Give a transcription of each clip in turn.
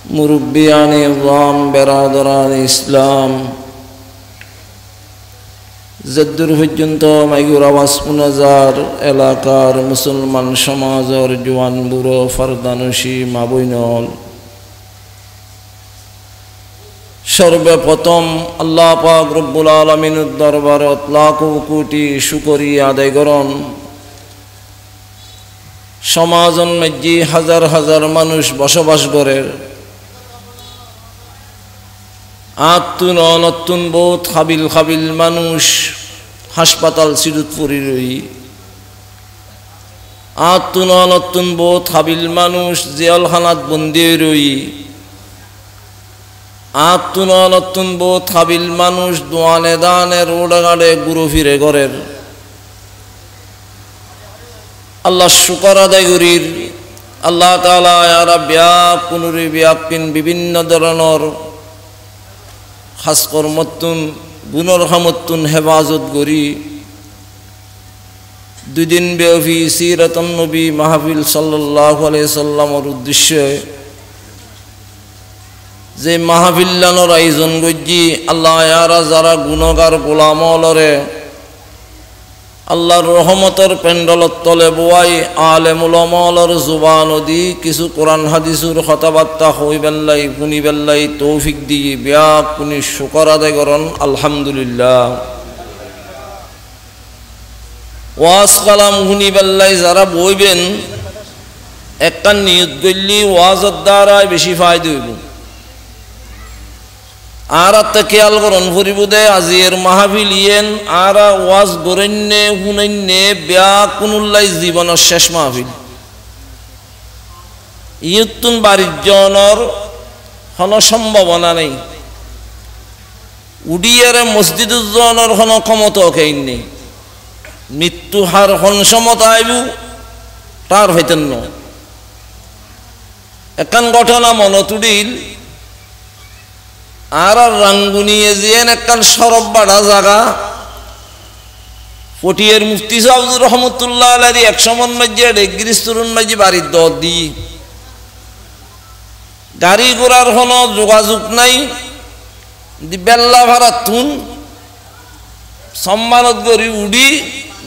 মুরব্বিয়ান ইযাম বেরাদরান ইসলাম জদ্দুর পর্যন্ত মাইগুর আওয়াজ পুনাজার এলাকার মুসলমান সমাজের জওয়ান বুড়ো ফরদানুশী মা বইনল সর্বপ্রথম আল্লাহ পাক রব্বুল আলামিনের দরবারে লাখ কোটি শুকরিয়া আদায় করুন। সমাজন মধ্যে হাজার হাজার মানুষ বসবাস করে, আত্মন নতুন বোধ হাবিল হাবিল মানুষ হাসপাতাল সিরুতপুরি রই, আত্মন নতুন বোধ হাবিল মানুষ জেলখানাত বন্দী রই, আত্মন নতুন বোধ হাবিল মানুষ দোয়ানে দানে রোডাগাড়ে ঘুরো ফিরে ঘরের। আল্লাহ শুকর আদায় করির। আল্লাহ তাআলা ইয়ারা ব্যাপ পুনরি ব্যাপিন বিভিন্ন ধরনের খাস কর্মতুন গুণর হামতুন হেফাজত করি। দুদিন ব্যাপী সিরাতুন নবী মাহফিল সাল্লাল্লাহু আলাইহি সাল্লামের উদ্দেশ্যে যে মাহফিল্লানোর আয়োজন করছি, আল্লাহ ইয়ারা যারা গুণগার গোলামলরে আল্লাহর রহমতের প্যান্ডলত তলে বোয়াই আলেম উলামার জুবান দি কিছু কোরআন হাদিসুর কথাবার্তা হইবেল্লাই শুনিবেল্লাই তৌফিক দিয়ে ব্যাপ পুনি শুকর আদায় করুন আলহামদুলিল্লাহ। ওয়াজ কালাম শুনিবেল্লাই যারা বইবেন একটা নিয়ত করলি ওয়াজের দ্বারাই বেশি ফায়দা হইব। আর খেয়াল করুন ফরিবুদে আজির মাহফিল ইয়েন আর ওয়াজ গরেন্নে হুনাইন্নে ব্যাা কুনুল্লাই জীবনের শেষ মাহফিল ইয়ুতুন বাড়ির জনের কোনো সম্ভাবনা নেই, উডিয়ার মসজিদুর জনের কোনো ক্ষমতা কেই নেই। মৃত্যু হার হন সমতা আইবু তার হইতেন ন একান ঘটনা মনতুডিল আর রাঙ্গুনিয়ে যেন একখান সরব বাড়া জায়গা পটিয়ার মুফতি সাহেবুর রহমতুল্লাহ আলাইহি এক সমন মাঝে ডেগরিস্তরুন মাঝে বাড়ির দর দি গাড়ি ঘোড়ার কোনো যোগাযোগ নাই। বেল্লা ভাড়া তুন সম্মানত করি উড়ি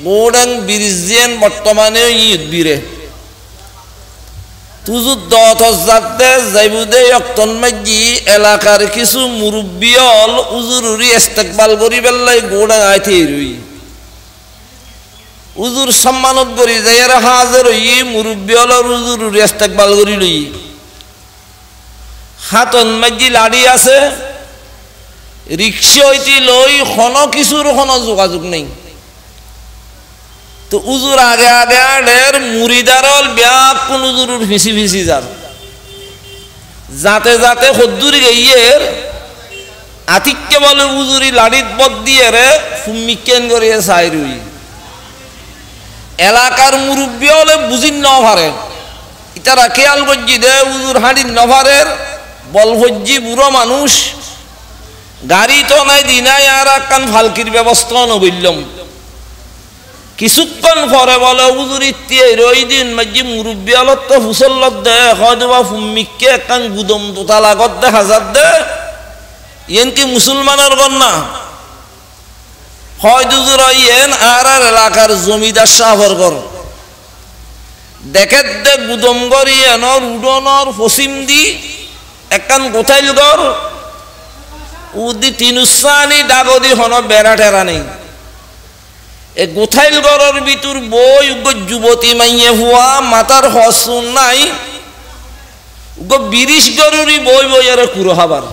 গোডাং ব্রিজ যেন বর্তমানে ঈদ বিরে তুজুর দে যাইবুদে অক্তন মাঝি এলাকার কিছু মুরব্বিয়ল উজুরি ইস্তেকবাল করি বেল্লাই গোড়া আইতে রই উজুর সম্মানত করি যাইয়ার হাজার হই মুরব্বিয়লর উজুরি ইস্তেকবাল করি লই। হাতন মাঝি লাড়ি আছে, রিক্সা হইতে লই কোনো কিছুর কোনো যোগাযোগ নেই। তো উজুর আগে আগে আডের মুড়িদারল ব্যাপ কোন উজুর ফিসি ফিসি যার যাতে যাতে হদ্দুরি গইয়ের আতিককে বলে উজুরি লাড়িত বদ দিয়ে রে ফুমিকেন করিয়ে চাই রুই। এলাকার মুরব্বী হলে বুঝিন নভারে ইতারা খেয়াল করছি দে উজুর হাঁড়ির নভারের বল হজ্জি বুড়ো মানুষ গাড়ি তো নাই দিনাই আর একখান ফালকির ব্যবস্থা নবইলাম। কিছুক্ষণ পরে বলে উজুরিতে ওই দিন মাঝি মুরব্বী আলত তো হুসল্লত দে হয়তো বা ফুমিককে একখান গুদম দোতালাগত দে হাজার দে ইয়েন কি মুসলমানের কন্যা হয় দুজুর ইয়েন আর আর এলাকার জমিদার সাহর কর দেখে দে গুদম গর ইয়েনর উডনর পশ্চিম দি একখান গোথাইল গর উদি তিনুসানি ডাগদি হন বেড়া টেরা নেই। এ গোথাইল গড়ের ভিতর বই যুবতী মাইয়ে হুয়া মাতার হসুন নাই বিরিশ গরুরি বই বই আর কুড়ো হাবার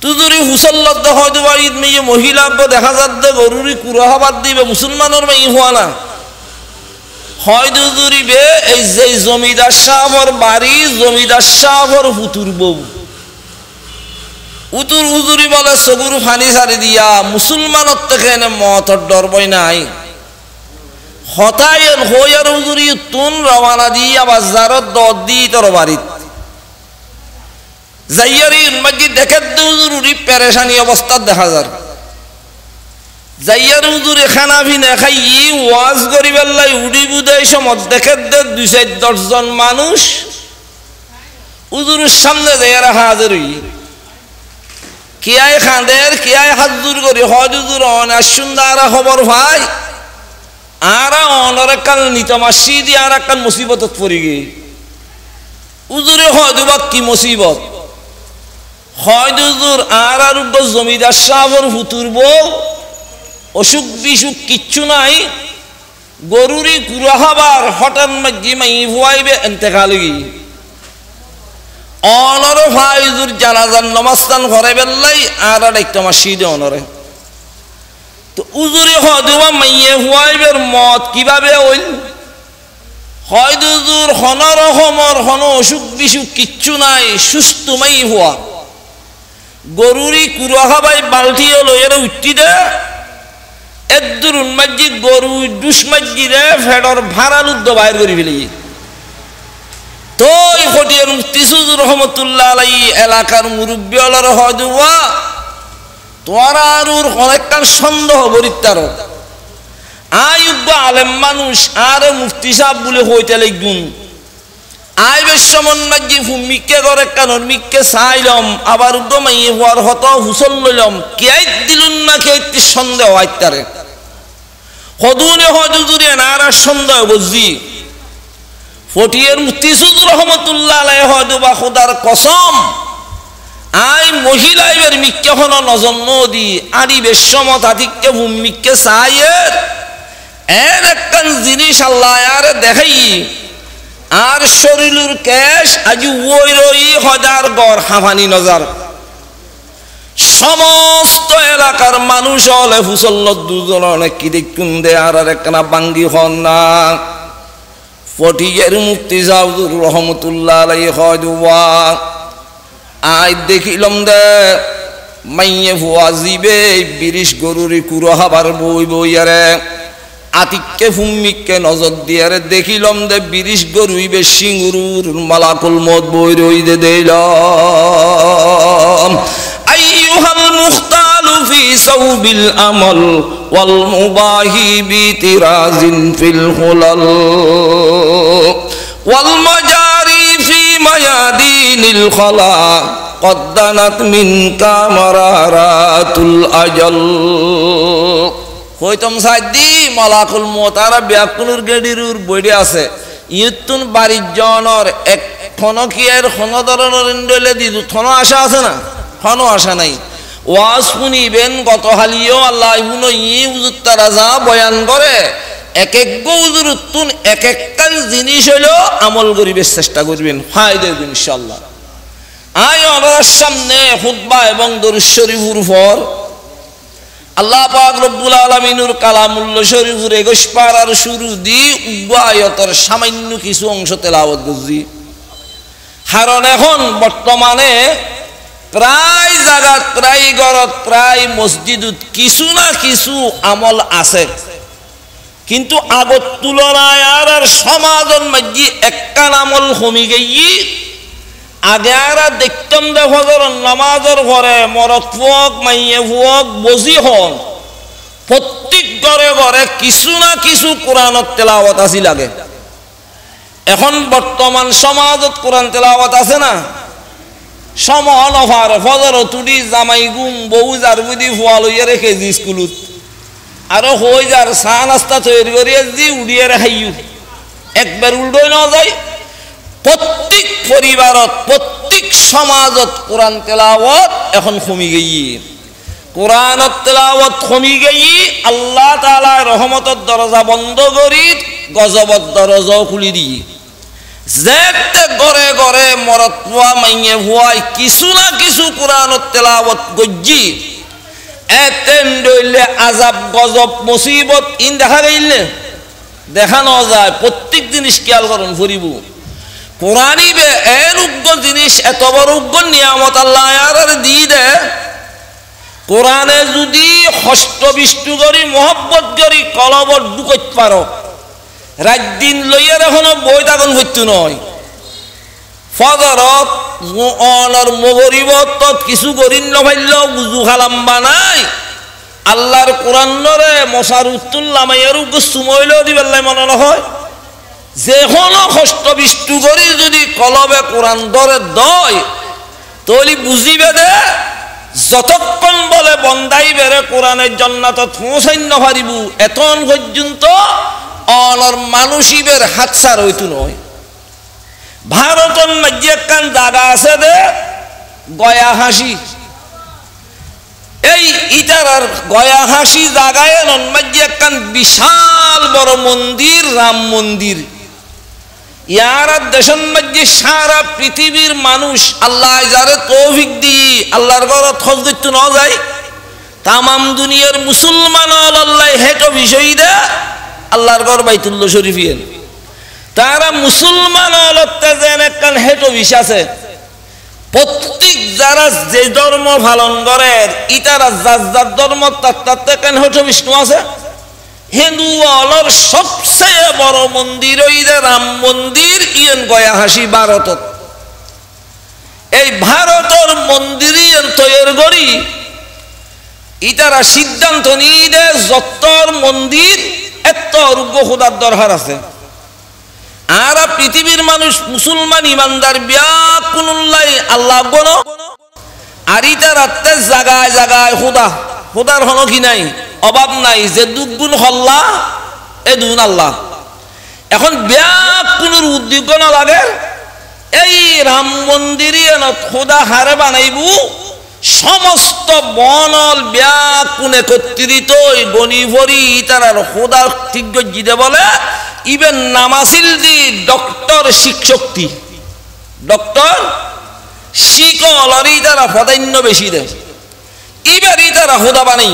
তুজুরি হুসল্লত হয়তো বাড়ির মেয়ে মহিলা দেখা যাচ্ছে গরুরি কুড়ো হাবার দিবে মুসলমানের মেয়ে হুয়া না হয় দুজুরি বে এই যে জমিদার সাহর বাড়ি জমিদার সাহর হুতুর বউ উতুর উজুরি বলে সবুর ফানি সারি দিয়া মুসলমানত থেকে মতর ডর বই নাই হতায়ন হইয়ার উজুরি তুন রওয়ানা দি আবার জারত দর দি তোর বাড়িত যাইয়ারি মাঝি দেখে উজুরি পেরেশানি অবস্থা দেখা যার যাইয়ার উজুরি খানা ভিনে খাই ওয়াজ করিবার লাই উড়ি বুদাই সমত দেখে 2-4 জন মানুষ হুজুরের সামনে যাইয়া হাজির হই কিয়ায় খাঁদের কিয়ায় হাজুর করি হজ হুজুর অনার সুন্দর খবর ভাই আর অনর কাল নিতমাসি দিয়ে আর একটা মুসিবতত পড়ি গে হুজুরে হয়তো কি মুসিবত হয়তো হুজুর আর জমিদার সাহেবের হুতুর বউ অসুখ বিসুখ কিচ্ছু নাই গরুরি কুড়া হবার হঠাৎ মাঝি মাই ভুয়াইবে এতেকাল গি অনর ভাই হুজুর জানাজার নমাস্তান ঘরে বেল্লাই আর একটা মাসি দে অনরে তো উজুরে হয়তো মাইয়ে হুয়াইবের মত কিভাবে হইল হয়তো হুজুর হনর হমর হন অসুখ বিসুখ কিচ্ছু নাই সুস্থ মাই হুয়া গরুরি কুড়া হবাই বালতি লইয়ের উঠি দে এদুরুন মাঝি গরু দুস মাঝি রে ফেডর ভাড়াল উদ্দ বাইর করি ফেলি তো ফটিয়ার মুফতি হুজুর রহমতুল্লাহ আলাইহি এলাকার মুরব্বী হলর হয়তো তোরা আর অনেকটা সন্দেহ বরিত্তার আয়ুব আলেম মানুষ আর মুফতি সাহেব বলে হইতে লাগুন আইবের সমন মাঝি ফুমিকে করে কানর মিকে চাইলম আবার উদ্যমাই হওয়ার হত হুসল লইলম কে দিলুন না কে সন্দেহ আইতারে হদুনে হজুরে নারা সন্দেহ বুঝি ফটিয়ার মুফতি হুজুর রহমতুল্লাহ আলাইহি হয়তো বা খোদার কসম আই মহিলা এবার মিক্কে হন নজন্ম দি আদি বেশমত আদিকে ভূমিকে চাইয়ের এর একটা জিনিস আল্লাহ আর দেখাই আর শরীরের কেশ আজি ওই রই হাজার গড় হাফানি নজার সমস্ত এলাকার মানুষ হলে হুসল্ল দুজন অনেক কি দেখুন দে আর একখানা বাঙ্গি হন না ফটিকের মুফতি সাহেব রহমতুল্লাহ আলাইহি হয়তো আই দেখিলাম দে মাইয়ে ভুয়া জিবে বিরিশ গরুরি কুড়ো হাবার বই বইয়ারে আতিককে ফুমিককে নজর দিয়ারে দেখিলাম দে বিরিশ গরুইবে সিঙ্গুরুর মালাকুল মত বই রই দে দিলাম আইয়ুহাল মুখতালু ফি সাউবিল আমল ওয়াল মুবাহি বিতিরাজিন ফিল হুলাল ওয়াল মাজারি ফি মায়াদিনিল খলা কদ্দানাত মিনকা মারারাতুল আজল হইতম সাইদি মালাকুল মত আর ব্যাকুলুর গেডিরুর বইডে আছে ইতুন বাড়ির জনর এক থন কি এর কোন ধরনের ইন্ডলে দি থন আশা আছে না থন আশা নাই ওয়াজ শুনিবেন গত হালিও আল্লাহ ইবনে হুজুর তারাজা বয়ান করে এক এক হুজুর তুন এক একখান জিনিস হলো আমল করিবার চেষ্টা করবেন ফায়দা হবে ইনশাআল্লাহ আই আমার সামনে খুতবা এবং দরুদ শরীফের উপর আল্লাহ পাক রব্বুল আলামিনের কালামুল্লাহ শরীফের 21 পারার শুরু দি আয়াতের সামান্য কিছু অংশ তেলাওয়াত করছি কারণ এখন বর্তমানে প্রায় জায়গা প্রায় ঘরত প্রায় মসজিদত কিছু না কিছু আমল আছে কিন্তু আগত তুলনায় আর সমাজের মধ্যে একখান আমল কমি গিয়ে আগে আর দেখতাম দে ফজর নামাজের ঘরে মরদ ফুয়ক মাইয়ে ফুয়ক বজি হন প্রত্যেক ঘরে ঘরে কিছু না কিছু কোরআনত তেলাওয়াত আসি লাগে এখন বর্তমান সমাজত কোরআন তেলাওয়াত আছে না সমান অফার ফজর তুলি জামাই গুম বউ যার বুদি ফুয়া লইয়া রেখে দি স্কুলত আরো হই যার চা নাস্তা তৈরি করিয়ে দি উড়িয়ে রেখাইও একবার উল্টোই না যায় প্রত্যেক পরিবারত প্রত্যেক সমাজত কোরআন তেলাওয়াত এখন কমি গিয়ে কোরআনত তেলাওয়াত কমি গিয়ে আল্লাহ তাআলা রহমতের দরজা বন্ধ করি গজবত দরজাও খুলি দিয়ে যেতে ঘরে ঘরে মরদ ফুয়া মাইয়ে ফুয়াই কিছু না কিছু কোরআনত তেলাওয়াত গজ্জি এতেন দইলে আজাব গজব মুসিবত ইন দেখা গেলে দেখানো যায় প্রত্যেক জিনিস খেয়াল করুন ফুরিব কোরআনিবে এর উগ্র জিনিস এত বড় উগ্র নিয়ামত আল্লাহ আর দিয়ে দে কোরআনে যদি হস্ত বিষ্টু করি মহব্বত করি কলবর ঢুকত পারো রাত দিন লইয়ার এখনো বই থাকুন হইতো নয় ফজরত অনর মগরিবত কিছু করিন নভাইল বুঝু খালাম বানাই আল্লাহর কোরআন নরে মশার উত্তুল্লাহ মাইয়ের উগ্র সুমইলেও দিবেল্লাই মনে হয় যে কোনো কষ্ট বিষ্টু করি যদি কলবে কোরআন ধরে দয় তলি বুঝিবে দে যতক্ষণ বলে বন্দাই বেড়ে কোরআনের জান্নাতত পৌঁছাইন পারিব এতন পর্যন্ত অনর মানুষিবের হাতছাড় হইতো নয়। ভারতের মধ্যে একখান জায়গা আছে দে গয়া হাসি, এই ইটারার গয়া হাসি জায়গায় মধ্যে একখান বিশাল বড় মন্দির, রাম মন্দির। ইয়ার দেশের মধ্যে সারা পৃথিবীর মানুষ আল্লাহ যারে তৌফিক দি আল্লাহর ঘরত হজ করতে না যায়, তামাম দুনিয়ার মুসলমান আল্লাহ হেটো বিষয় দে আল্লাহর ঘর বাইতুল্লাহ শরীফিয়েন। তারা মুসলমান অলতে যেন একখান হেটো বিষ আছে, প্রত্যেক যারা যে ধর্ম পালন করে ইতারা যার যার ধর্ম তার একখান হেটো বিষ্ণু আছে। হিন্দু অলর সবচেয়ে বড় মন্দির ওই যে রাম মন্দির ইয়েন গয়া হাসি ভারতত। এই ভারতের মন্দির ইয়েন তৈরি করি ইতারা সিদ্ধান্ত নিয়ে দে যত্তর মন্দির এত রুগ্য খোদার দরকার আছে। আর পৃথিবীর মানুষ মুসলমান ইমানদার ব্যাকুনুল্লাহ আল্লাহ গণ আর ইতার আত্মে জাগায় জাগায় খোদা, খোদার হন কি নাই অভাব নাই, যে দুগুণ হল্লা এ দুগুণ আল্লাহ। এখন ব্যাকুনুর উদ্যোগ না লাগে এই রাম মন্দিরে খোদা হারে বানাইব সমস্ত বনল ব্যাকুণ একত্রিত গণি ভরি তারা খোদা ঠিক জিদে বলে ইবেন নামাসিল দি ডক্টর শিক্ষক্তি ডক্টর শিকলরি তারা ফদান্য বেশি দেয় ইবারই তারা খোদা বানাই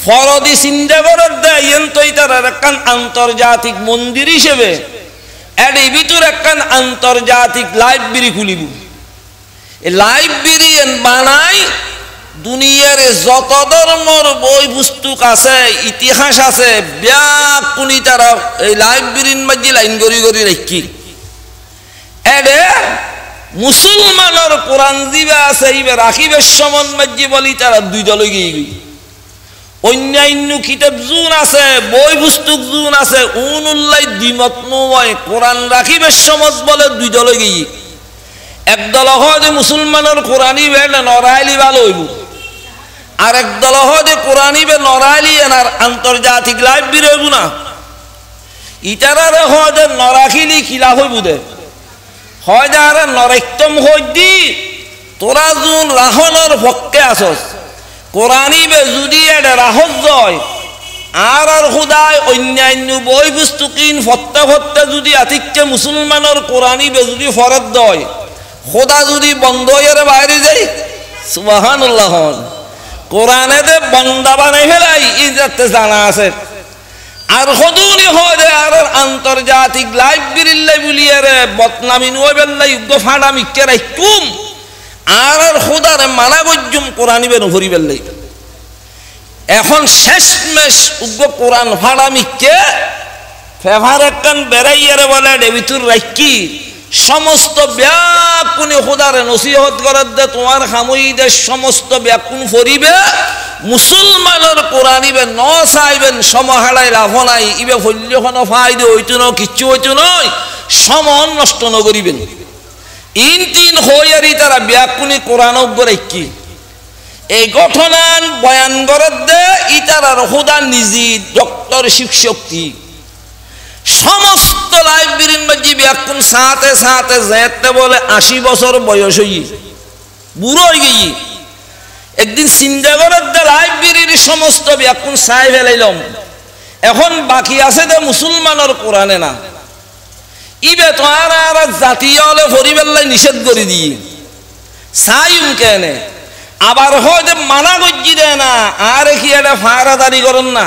ফরদি চিন্তা করে দেয় তো তারা একখান আন্তর্জাতিক মন্দির হিসেবে এর ভিতর একখান আন্তর্জাতিক লাইব্রেরি খুলিব। এই লাইব্রেরি বানাই দুনিয়ার যত ধর্মর বই পুস্তক আছে ইতিহাস আছে ব্যাকুনি তারা এই লাইব্রেরির মধ্যে লাইন গড়ি গড়ি রাখি এডে মুসলমানের কোরআন দিবে আছে ইবে রাখিবের সমন মধ্যে বলি তারা দুই দলে গিয়ে গই। অন্যান্য কিতাব জুন আছে বই পুস্তক জুন আছে উনুল্লাই দ্বিমত নয় কোরআন রাখিবের সমত বলে দুই দলে গিয়ে। একদল হয় মুসলমানের কোরআনই বেড়ে নড়াইলি ভালো হইব, আর একদল হয় কোরআনই বে নড়াইলি এনার আন্তর্জাতিক লাইব্রেরি হইব না। ইটারারে হয় নরাখিলি খিলা হইব দে হয় যে আরে নরেক্তম হই দি তোরা জুন রাহনের পক্ষে আসস কোরআনই বে যদি এটা রাহত যায় আর আর খুদায় অন্যান্য বই পুস্তকিন ফত্তা ফত্তা যদি আতিককে মুসলমানের কোরআনই বে যদি ফরত দেয় খোদা যদি বন্ধ হয়ে বাইরে যাই সুবহানাল্লাহ কোরআনে দে বন্দা বানাই ফেলাই ইজাতে জানা আছে। আর সদুনি হয় আর আন্তর্জাতিক লাইব্রেরি বলিয়ে রে বদনামি নইবেলাই উগ্র ফাড়া মিকে রাখুম আর খোদারে মানা গজ্জুম কোরআন ইবে নভরি বেলাই। এখন শেষমেশ উগ্র কোরআন ফাড়া মিকে ফেভার একখান বেড়াইয়ারে বলে ডেবিতুর রাখি সমস্ত ব্যাকুনি খোদারে নসিহত করার দে তোমার খামুইদের সমস্ত ব্যাকুন ফরিবে মুসলমানের কোরআন ইবে ন চাইবেন সমহারায় লাভ নাই ইবে ফল্যখন ফাইদে হইতো ন কিচ্ছু হইতো নয় সমন নষ্ট নকরিবেন। ইন তিন হইয়ারি তারা ব্যাকুনি কোরআন রাখি এই ঘটনান বয়ান করার দে ইতারার খোদা নিজে ডক্টর শিক্ষক্তি সমস্ত লাইব্রেরির মধ্যে ব্যাকুন সাথে সাথে যেতে বলে 80 বছর বয়স হই বুড়ো হয়ে গেই। একদিন চিন্তা করার দে লাইব্রেরির সমস্ত ব্যাকুন চাই ফেলাইলাম এখন বাকি আছে দে মুসলমানের কোরআনে না ইবে তো আর জাতীয় হলে ফরিবেল্লাই নিষেধ করে দিয়ে চাইম কেনে আবার হয় মানা গজ্জি দেয় না আর কি এটা ফাড়াদারি করেন না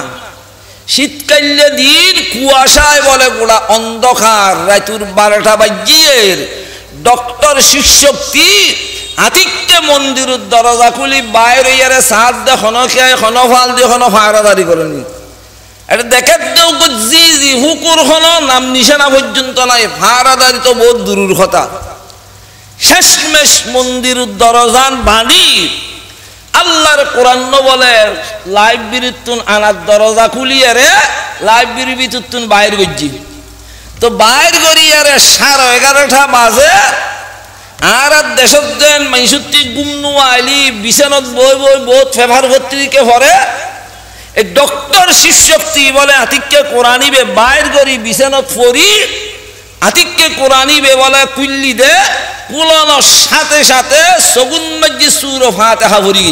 শীতকালে দিন কুয়াশায় বলে গোড়া অন্ধকার রাতুর 12টা বাজিয়ের ডক্টর শিক্ষক্তি আতিককে মন্দিরের দরজা খুলি বাইরে ইয়ারে সাত দে খেয়ে ফাল দিয়ে ফাড়াদারি করেন এটা দেখে দেও জি জি হুকুর নাম নিশানা পর্যন্ত নাই ফাড়াদারি তো বহুত দূরের কথা। শেষমেশ মন্দিরের দরজান বাড়ি আল্লাহর কোরআন বলে লাইব্রেরির তুন আনার দরজা খুলিয়ে রে লাইব্রেরি ভিতর তুন বাইর গজ্জি তো বাইর করি আরে 11:30 বাজে আর দেশত যেন মাইসুত্তি গুমনু আইলি বিছানত বই বই বহুত ফেভার পত্রিকে পড়ে এই ডক্টর শিবশক্তি বলে আতিককে কোরআনিবে বাইর করি বিছানত পড়ি আতিককে কোরআনিবে বলে কুল্লি দে কুলানোর সাথে সাথে সগুন মজ্জি সূরা ফাতিহা পড়ি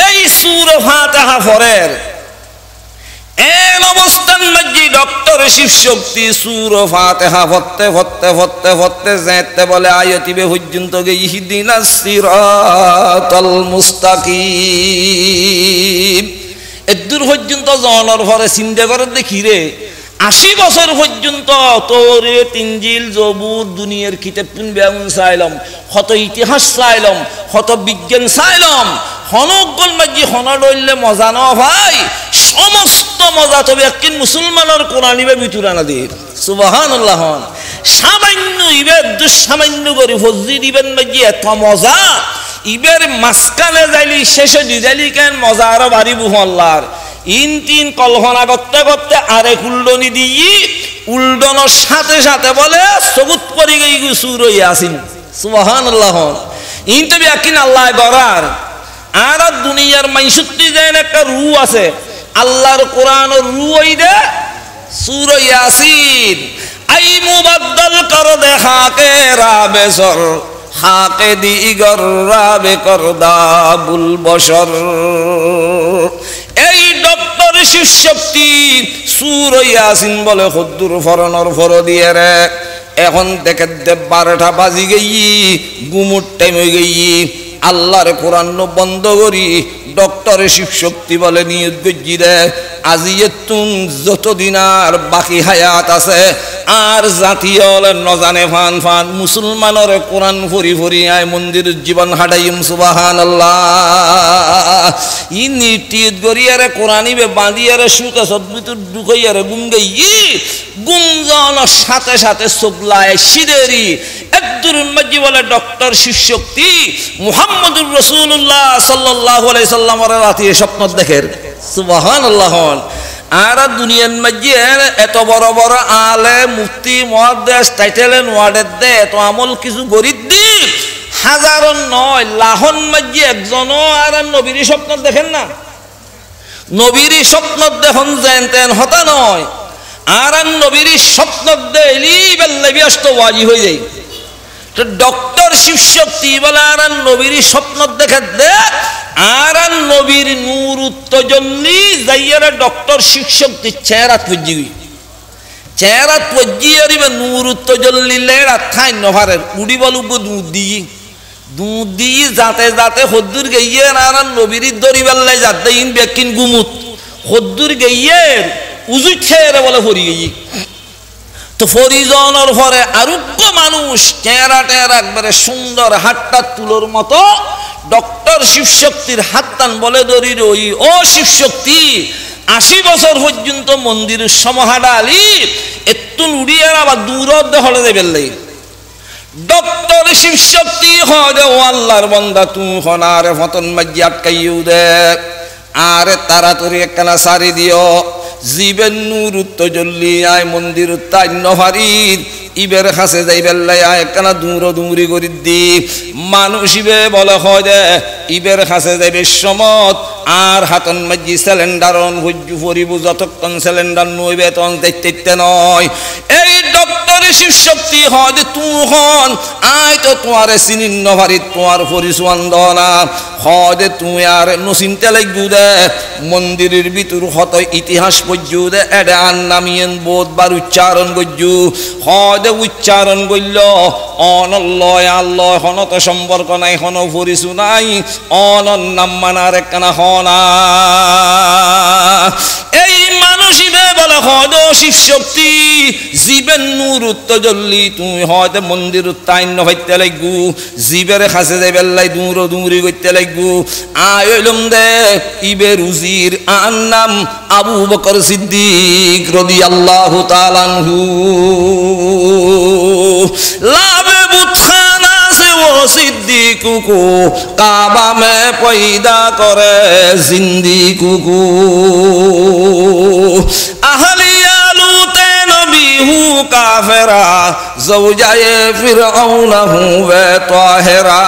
এই সূরা ফাতিহা পড়ের এন অবস্থান মজ্জি ডক্টর শিবশক্তি সূরা ফাতিহা পড়তে যেতে বলে আয়াতিবে পর্যন্ত গিয়ে ইহদিনাস সিরাতাল মুস্তাকিম এদূর পর্যন্ত জনের পরে চিন্তা করে দেখি রে 80 বছর পর্যন্ত তোরে তিনজিল জবুর দুনিয়ার কিতাব বেগুন চাইলাম কত ইতিহাস চাইলাম কত বিজ্ঞান চাইলাম হনগল মাঝি হন লইলে মজা ন ভাই সমস্ত মজা তবে একদিন মুসলমানের কোরআনিবে ভিতরে না দিয়ে সুবহানাল্লাহ সামান্য ইবের দুঃসামান্য করে ফজি দিবেন মাঝি এত মজা ইবের মাঝখানে যাইলি শেষে দিদালি কেন মজা আরো বাড়িব আল্লাহর ইন তিন কল্পনা করতে করতে আরেক উল্ডনি দিই উল্ডনের সাথে সাথে বলে সগুত পরি গই সূরা ইয়াসিন সুবহানাল্লাহ ইন তো একদিন আল্লাহ গরার আর দুনিয়ার মাইসুত্তি যেন একটা রু আছে আল্লাহর কোরআনের রু ওই দে সূরা ইয়াসিন আই মুবাদ্দাল কর দেখা কে রাবেসর হাকে দিগর রাবে করদাবুল বশর এই ডক্টর শিবশক্তি সূরা ইয়াসিন বলে খুদ্দুর ফরনর ফর দিয়ে রে এখন দেখে 12টা বাজি গই গুমুর টাইম হয়ে গই আল্লাহর কোরআন বন্ধ করি ডক্টর শিবশক্তি বলে নিয়ত গজ্জি দে আজিয়েতুন যতদিন আর বাকি হায়াত আছে আর জাতীয় নজানে ফান ফান মুসলমানের কোরআন ফরি ফরি আয় মন্দির জীবন হাডাইম সুবহানাল্লাহ ইনি টিত গরিয়ারে কোরআনিবে বাঁধিয়ারে সুতা সদ্বিতুর ঢুকাইয়ারে গুম গই গুমজনের সাথে সাথে সোগলায় সিদেরি একদুরুন মাজি বলে ডক্টর শিবশক্তি মুহাম্মদুর রাসূলুল্লাহ সাল্লাল্লাহু আলাইহি সাল্লামের রাতে স্বপ্ন দেখের সুবহানাল্লাহ আর দুনিয়ার মধ্যে এত বড় বড় আলে মুফতি মুহাদ্দিস টাইটেলেন ওয়ার্ডের দে এত আমল কিছু গরিব দি হাজারন নয় লাহন মধ্যে একজনও আর নবীর স্বপ্ন দেখেন না নবীর স্বপ্ন দেখুন যেন হতা নয় আর নবীর স্বপ্ন দেলি বেল্লে ব্যস্ত ওয়াজি হয়ে যায় তো ডক্টর শিবশক্তি বলে আর নবীর স্বপ্ন দেখে দে আর নবীর নূর উত্তজল্লি যাইয়ারা ডক্টর শিবশক্তি চেহারা পজ্জি আরিবে নূর উত্তজল্লি লেরা খাই নভারের উড়ি বলুব দুধ দিয়ে যাতে যাতে হদ্দুর গইয়ে আর নবীর দরিবাল্লাই যাতে ইন বেকিন গুমুত হদ্দুর গইয়ে উজু ছেড়ে বলে ফরি গিয়ে তো ফরিজনের পরে আরোগ্য মানুষ চেহারা টেরা একবারে সুন্দর হাতটা তুলোর মতো ডক্টর শিবশক্তির হাতটান বলে ধরি রই ও শিবশক্তি 80 বছর পর্যন্ত মন্দিরের সমাহাডা আলি একটু উড়িয়ে আবার দূরত হলে দেবেন ডক্টর শিবশক্তি হদে ও আল্লাহর বান্দা তুই হনারে ফতন মাজি আটকাইউ দে আরে তাড়াতাড়ি একখানা সারি দিও জীবের নূর উত্তজল্লি আয় মন্দির উত্তান্য হারির ইবের কাছে যাই বেল্লাই আয় একখানা দূরি করি দি মানুষ ইবে বলে হয় দে ইবের কাছে যাইবে সমত আর হাতন মাজি সিলিন্ডারন ভুজু ফরিব যতক্ষণ সিলিন্ডার নইবে তখন দেখতে নয় এই ডক্টর শিবশক্তি হয় যে তুই হন আয় তো তোমার চিনিন্ন ভারি তোমার পরিচয় দনা হয় যে তুই আর নচিন্তা লাগু দে মন্দিরের ভিতর হত ইতিহাস পর্যু দে এডে আন নামিয়েন বোধ বার উচ্চারণ গজ্জু হয় দে উচ্চারণ করল অনল্লয় আল্লয় হনত সম্পর্ক নাই হন পরিচয় নাই অনন নাম মানার একখানা হনা এই মানুষিবে বলে হদ শিবশক্তি জীবের নূর উত্তজল্লি তুমি হয়তো মন্দির উত্তান্য হইতে লাগু জীবের কাছে যাইবেল্লাই দূরি করতে লাগু আইলম দে ইবে রুজির আন নাম আবু বকর সিদ্দিক রাদিয়াল্লাহু তাআলা আনহু লাবে বুতখানা সে ও সিদ্দিক কো কাবা মে পয়দা করে জিন্দিক কো আহলিয়া লুতে নবী হু কাফেরা জওজায়ে ফিরআউনা হুয়া তাহেরা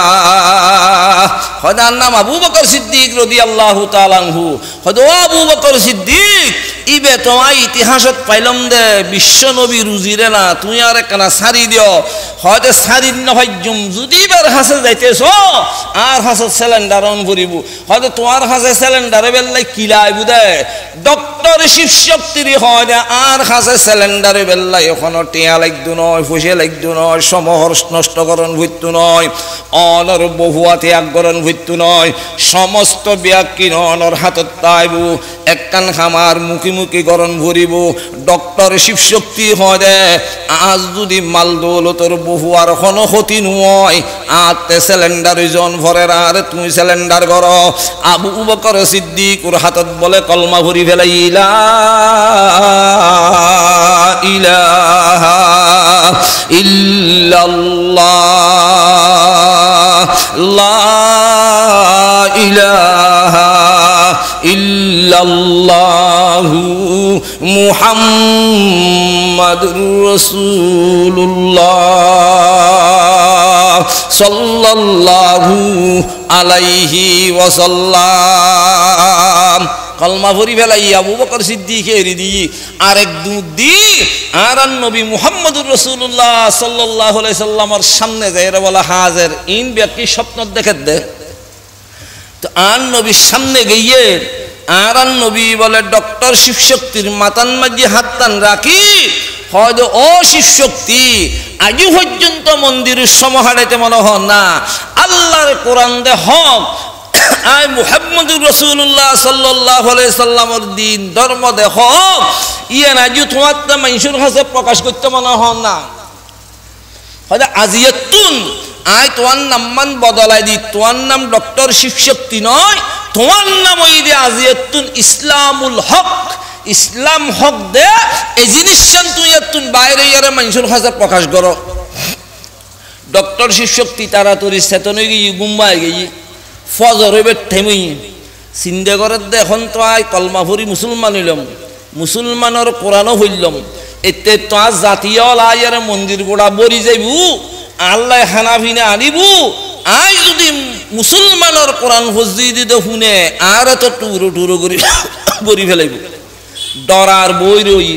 হদার নাম আবু বকর সিদ্দিক রাদিয়াল্লাহু তাআলা আনহু হদো আবু বকর সিদ্দিক ইবে তোমার ইতিহাসত পাইলাম দে বিশ্ব নবী রুজিরে না তুই আর একখানা সারি দিও হয়তো সারি নহজ্জুম যদি বার হাসে যাইতেছ আর হাসে সিলিন্ডার অন করিব হয়তো তোমার হাসে সিলিন্ডারে বেল্লাই কিলাই বুদে ডক্টর শিবশক্তির হয় আর হাসে সিলিন্ডারে বেল্লাই এখন টিয়া লাগতো নয় ফুসে লাগতো নয় সমহর নষ্টকরণ ভুইতো নয় অনর বহুয়া ত্যাগকরণ ভুইতো নয় সমস্ত ব্যাকিন অনর হাতত তাইবু একখান খামার মুখি মুখি গরণ ভরিব ডক্টর শিবশক্তি হয় দে আজ যদি মাল দৌলতর বহু আর কোনো ক্ষতি নয় আতে সিলিন্ডার জন ভরে আর তুমি সিলিন্ডার কর আবু বকর সিদ্দিকুর হাতত বলে কলমা ভরি ফেলাই লা ইলাহা ইল্লাল্লাহ লা ইলাহা ইল্লাল্লাহু মুহাম্মাদুর রাসূলুল্লাহ সাল্লাল্লাহু আলাইহি ওয়াসাল্লাম কলমা ভরি ফেলাই আবু বকর সিদ্দিকে এরি আরেক দুধ দি আর নবী মুহাম্মদুর রাসূলুল্লাহ সাল্লাল্লাহু আলাইহি সাল্লামের সামনে যাইরা বলা হাজির ইন ব্যক্তি স্বপ্ন দেখে দে তো আর নবীর সামনে গিয়ে আর নবী বলে ডক্টর শিবশক্তির মাতান মাঝে হাত টান রাখি হয়তো ও শিবশক্তি আজও পর্যন্ত মন্দিরের সমাহারাইতে মনে হয় না আল্লাহর কোরআন দে হক আই মুহাম্মদুর রাসূলুল্লাহ সাল্লাল্লাহু আলাইহি সাল্লামের দিন ধর্ম দে হক ইয়া আজও তোমার তা মানুষের কাছে প্রকাশ করতে মনে হয় না হয়তো আজিয়াতুন আই তোমার নামমান বদলাই দি তোমার নাম ডক্টর শিবশক্তি নয় তোমার নাম ওই দে আজিয়াতুন ইসলামুল হক ইসলাম হক দে এই জিনিসটা তুই তুই বাইরে ইয়ারে মানুষের কাছে প্রকাশ করো ডক্টর শিবশক্তি তাড়াতাড়ি চেতনে গিয়ে গুম্বাই গিয়ে ফজর হইবে থেমুই চিন্তা করে এখন তো আই কলমা ভরি মুসলমান হইলাম মুসলমানের কোরআনও হইলাম এতে তো আজ জাতীয় লাইয়ারে মন্দির গোড়া বরি যাইবু আল্লাহ হানাফিনে আনিবু আই যদি মুসলমানের কোরআন ফজি দিতে শুনে আর তো টুরো টুরো করি বরি ফেলাইব ডরার বই রই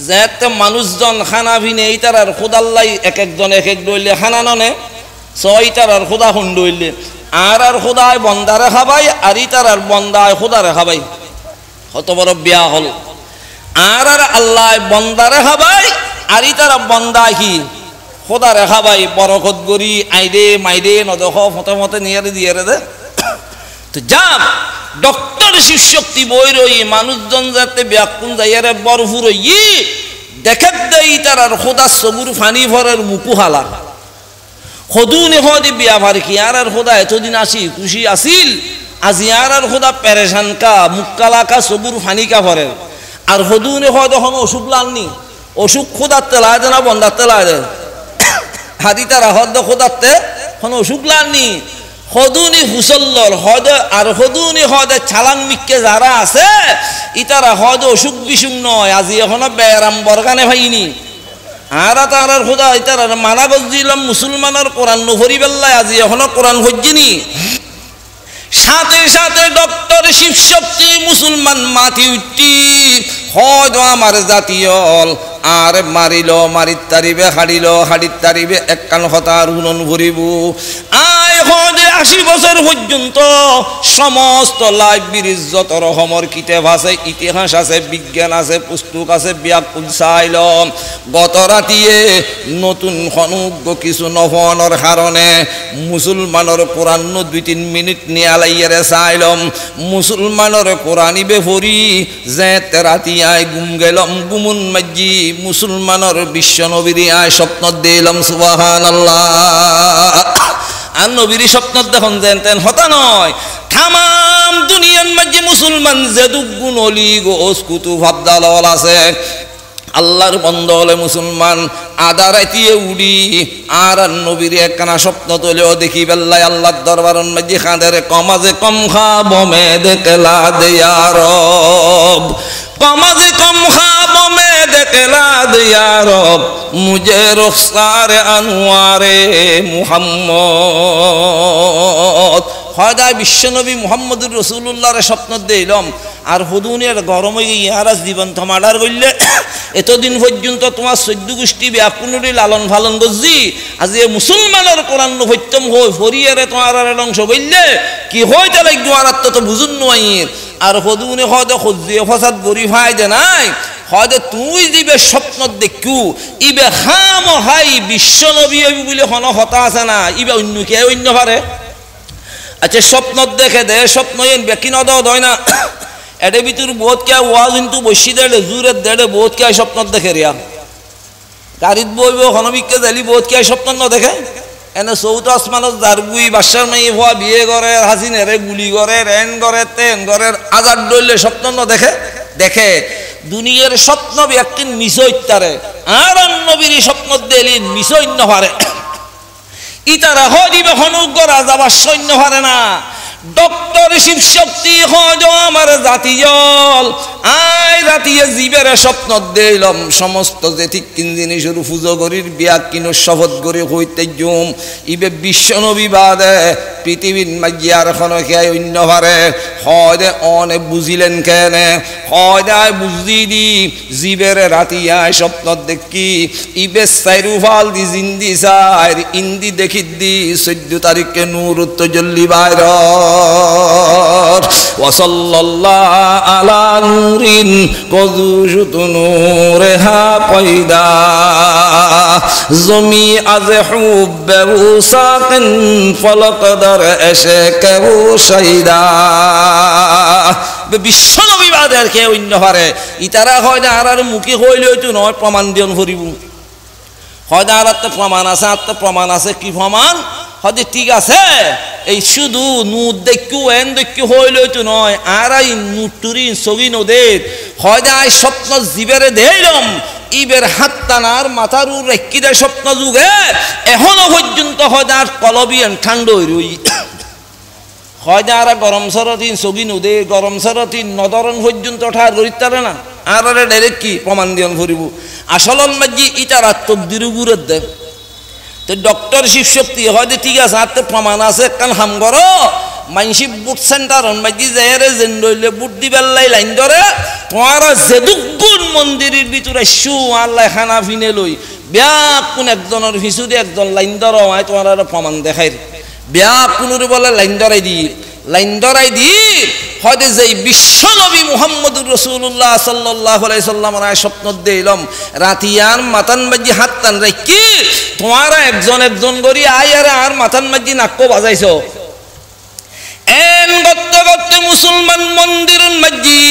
যেতে মানুষজন হানাফিনে এই তার খোদাল্লাই এক একজন এক এক ডইলে হানা ননে ছয় তার খোদা হুন ডইলে আর খোদায় বন্দারে খাবাই আর ইতার বন্দায় খোদারে খাবাই কত বড় বিয়া হল আর আল্লাহ বন্দারে খাবাই আর ইতার বন্দায় কি খোদারে খাবাই বরকত গরি আইদে মাইদে নদখ মতে মতে নিয়ে দিয়ে দে তো যাক ডক্টর শিবশক্তি বই রই মানুষজন যাতে ব্যাকুন যাইয়ারে বরফুর ই দেখে দেই তার খোদা সবুর ফানি ভরের মুকুহালা খদুনে হদি বিয়া ভার কি আর খোদা এতদিন আসি খুশি আসিল আজি আর খোদা পেরেশান কা মুক্কালা কা সবুর ফানি কা ভরের আর খদুনে হদ এখন অসুখ লাননি অসুখ খোদার তেলায় দে না বন্দার তেলায় দে হাদি তারা হদ খোদারতে এখন অসুখ লাননি হদুনি হুসল্লর হদ আর হদুনি হদে ছালাং মিক্কে যারা আছে ইতারা হদ অসুখ বিসুখ নয় আজি এখনো বেরাম বরগানে ভাইনি আর তার খোদা ইতার মানা গজিলাম মুসলমানের কোরআন নভরি বেল্লায় আজি এখনো কোরআন হজ্জিনি সাথে সাথে ডক্টর শিবশক্তি মুসলমান মাতি উঠি হয়তো আমার জাতীয় আর মারিল মারিত তারিবে হারিল হাড়িত তারিবে একখান হতার উনন ভরিব আয় হদে 80 বছর পর্যন্ত সমস্ত লাইব্রেরির যত রকমের কিতাব আছে ইতিহাস আছে বিজ্ঞান আছে পুস্তক আছে ব্যাকুল চাইল গত রাতিয়ে নতুন অনুজ্ঞ কিছু নহনের কারণে মুসলমানের কোরআন 2-3 মিনিট নিয়ে আলাইয়ারে চাইলম মুসলমানের কোরআনিবে ভরি যে রাতি আয় গুম গেলাম গুমুন মাজি মুসলমানের বিশ্ব নবীর আয় স্বপ্ন দিলাম সুবহানাল্লাহ আর নবীর স্বপ্ন দেখুন যেন তেন হতা নয় তামাম দুনিয়ার মাঝে মুসলমান যে দুগুণ অলি গোস কুতুব আবদাল আছে আল্লাহর বন্ধ হলে মুসলমান আদা রাইতিয়ে উড়ি আর নবীর একখানা স্বপ্ন তোলেও দেখি বেল্লায় আল্লাহর দরবারন মাঝে খাঁদের কমাজে কম খাবমে দেখলা দেয়া রব কমাজে কম খাবমে दिखला दे या रब मुझे रुखसार अनवारे मुहम्मद হয়দায় বিশ্বনবী মুহাম্মদুর রাসূলুল্লাহর স্বপ্ন দিলাম আর হুদুনের গরমে ইয়ারাস জীবন থমাডার কইলে এতদিন পর্যন্ত তোমার 14 গোষ্ঠী ব্যাকুনুরি লালন পালন করছি আজি মুসলমানের কোরআন হইতম হই ফরিয়ারে তোমার আর অংশ কইলে কি হইতে লাগি আর তো বুঝুন নয় আর হুদুনে হয়তো খুঁজে ফসাদ গরি ফায়দা নাই হয়তো তুই দিবে স্বপ্ন দেখু ইবে খাম হাই বিশ্বনবী বলে হন হতা আছে না ইবে অন্য কে অন্য পারে अच्छा स्वप्न देखे दे स्वप्न बेकी न दय ना एडे भीतर बहुत क्या ओयाज किन्तु बसि दे जूरे दे बहुत क्या स्वप्न देखे रिया गाड़ीत बहब हनबिके जाली बहुत क्या स्वप्न न देखे एने चौथ आसमान जारबुई बादशाह माई हुआ बिए करे हासिनेरे गुली करे रेन करे तेन करे आजाद डरले स्वप्न न देखे देखे दुनियार स्वप्न व्यक्ति मिसोइतारे आर नबीर स्वप्न दिली मिसोइन पारे इतारा हदिबे हनुग्र राजा बा सैन्य पारे ना डॉक्टर शिव शक्ति हज आमार जातिजल आय रातिये जीवेर स्वप्न दिलाम समस्त जे ठीक किन जिनिसर पुजो करिर बिया किनो शपथ करे हইতে জুম ইবে বিশ্বনবী বাদে পৃথিবীর মাঝিয়ার কোনো কে অন্য পারে হয়দে অনে বুঝিলেন কেনে হয়দে বুঝি দি জীবের রাতিয়ায় স্বপ্ন দেখি ইবে সাইরুফাল দি জিন্দি সাইর ইন্দি দেখি দি 14 তারিখে নূর তজল্লি বাইর ওয়াসাল্লাল্লাহু আলা নূরিন কযুশত নূরহা পয়দা জমি আজ হুব্বু সাকিন ফলকদার এসে কেউ শাইদা বিশ্বনবী বাদের কে অন্য পারে ইতারা হয় না আর মুখে হইলে তো নয় প্রমাণ দিন করিব হয় না আর প্রমাণ আছে আর প্রমাণ আছে কি প্রমাণ হয়তো ঠিক আছে এই শুধু নুট দেখু এন দেখু হইলে তো নয় আর এই নুটুরি সগি নদের হয় না স্বপ্ন জীবেরে দেইলাম ইবের হাত টানার মাথার উপর রেখে দেয় স্বপ্ন যুগে এখনো পর্যন্ত হয় আর কলবিয়ান ঠান্ডা হই রই হয় না আর গরম সরতিন সগি নদে গরম সরতিন নদরন পর্যন্ত ঠার করিতারে না আর ডাইরেক্ট কি প্রমাণ দিয়ন করিব আসলন মাঝি ইটার তকদির উপরে দে তো ডক্টর শিব শক্তি হয়তো ঠিক আছে আর প্রমাণ আছে কান হাম করো মানসি বুট সেন্টার মাঝি যাইরে যেন লইলে বুট দিবার লাইন ধরে তোমার যেদুগুণ মন্দিরের ভিতরে শু আল্লাহ খানা ফিনে লই ব্যাকুন একজনের ভিসু দিয়ে একজন লাইন ধরো হয় তোমার প্রমাণ দেখাই ব্যাকুনুর বলে লাইন ধরাই দি হয়তো যে বিশ্বনবী মুহাম্মদুর রাসূলুল্লাহ সাল্লাল্লাহু আলাইহি সাল্লামের স্বপ্ন দিলাম রাতিয়ার মাথান মাঝি হাত টান রাখি তোমারা একজন করি আয়ারে আর মাথান মাঝি নাক্কো বাজাইছো এন গত্তে গত্তে মুসলমান মন্দিরের মাঝি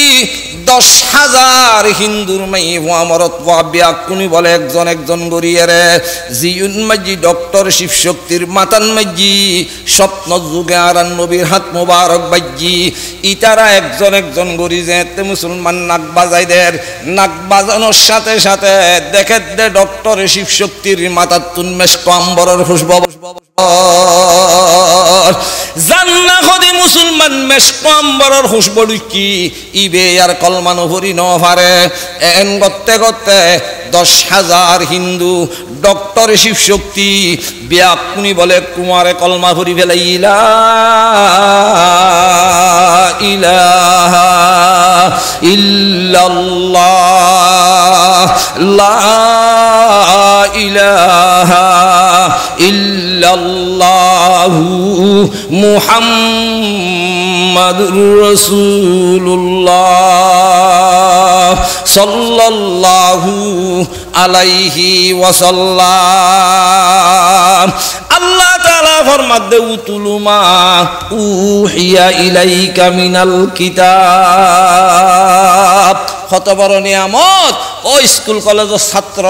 10,000 হিন্দুর মাই ওয়ামরত ওয়াবিয়াকুনি বলে একজন গরিয়ারে জিউন মাঝি ডক্টর শিব শক্তির মাথান মাঝি স্বপ্ন যুগে আর নবীর হাত মোবারক বাজি ইতারা একজন গরি যেতে মুসলমান নাক বাজাই দের নাক বাজানোর সাথে সাথে দেখে দে ডক্টর শিব শক্তির মাথার তুনমেশ কম্বরের খুশবু জান্না খদি মুসলমান মেশ কম্বরের খুশবু কি ইবে আর কলমানো হরি ন পারে এন গত্তে গত্তে 10,000 হিন্দু ডক্টর শিব শক্তি ব্যাকুনি বলে কুমারে কলমা হরি ফেলাইলা ইলাহা ইল্লাল্লাহ লা ইলাহা ইল্লাল্লাহু মুহাম্মাদুর রাসূলুল্লাহ সাল্লাল্লাহু আলাইহি ওয়াসাল্লাম আল্লাহ তাআলা ফরমাতে উতুলুমা উহিয়া ইলাইকা মিনাল কিতাব কত বড় নিয়ামত ও স্কুল কলেজের ছাত্র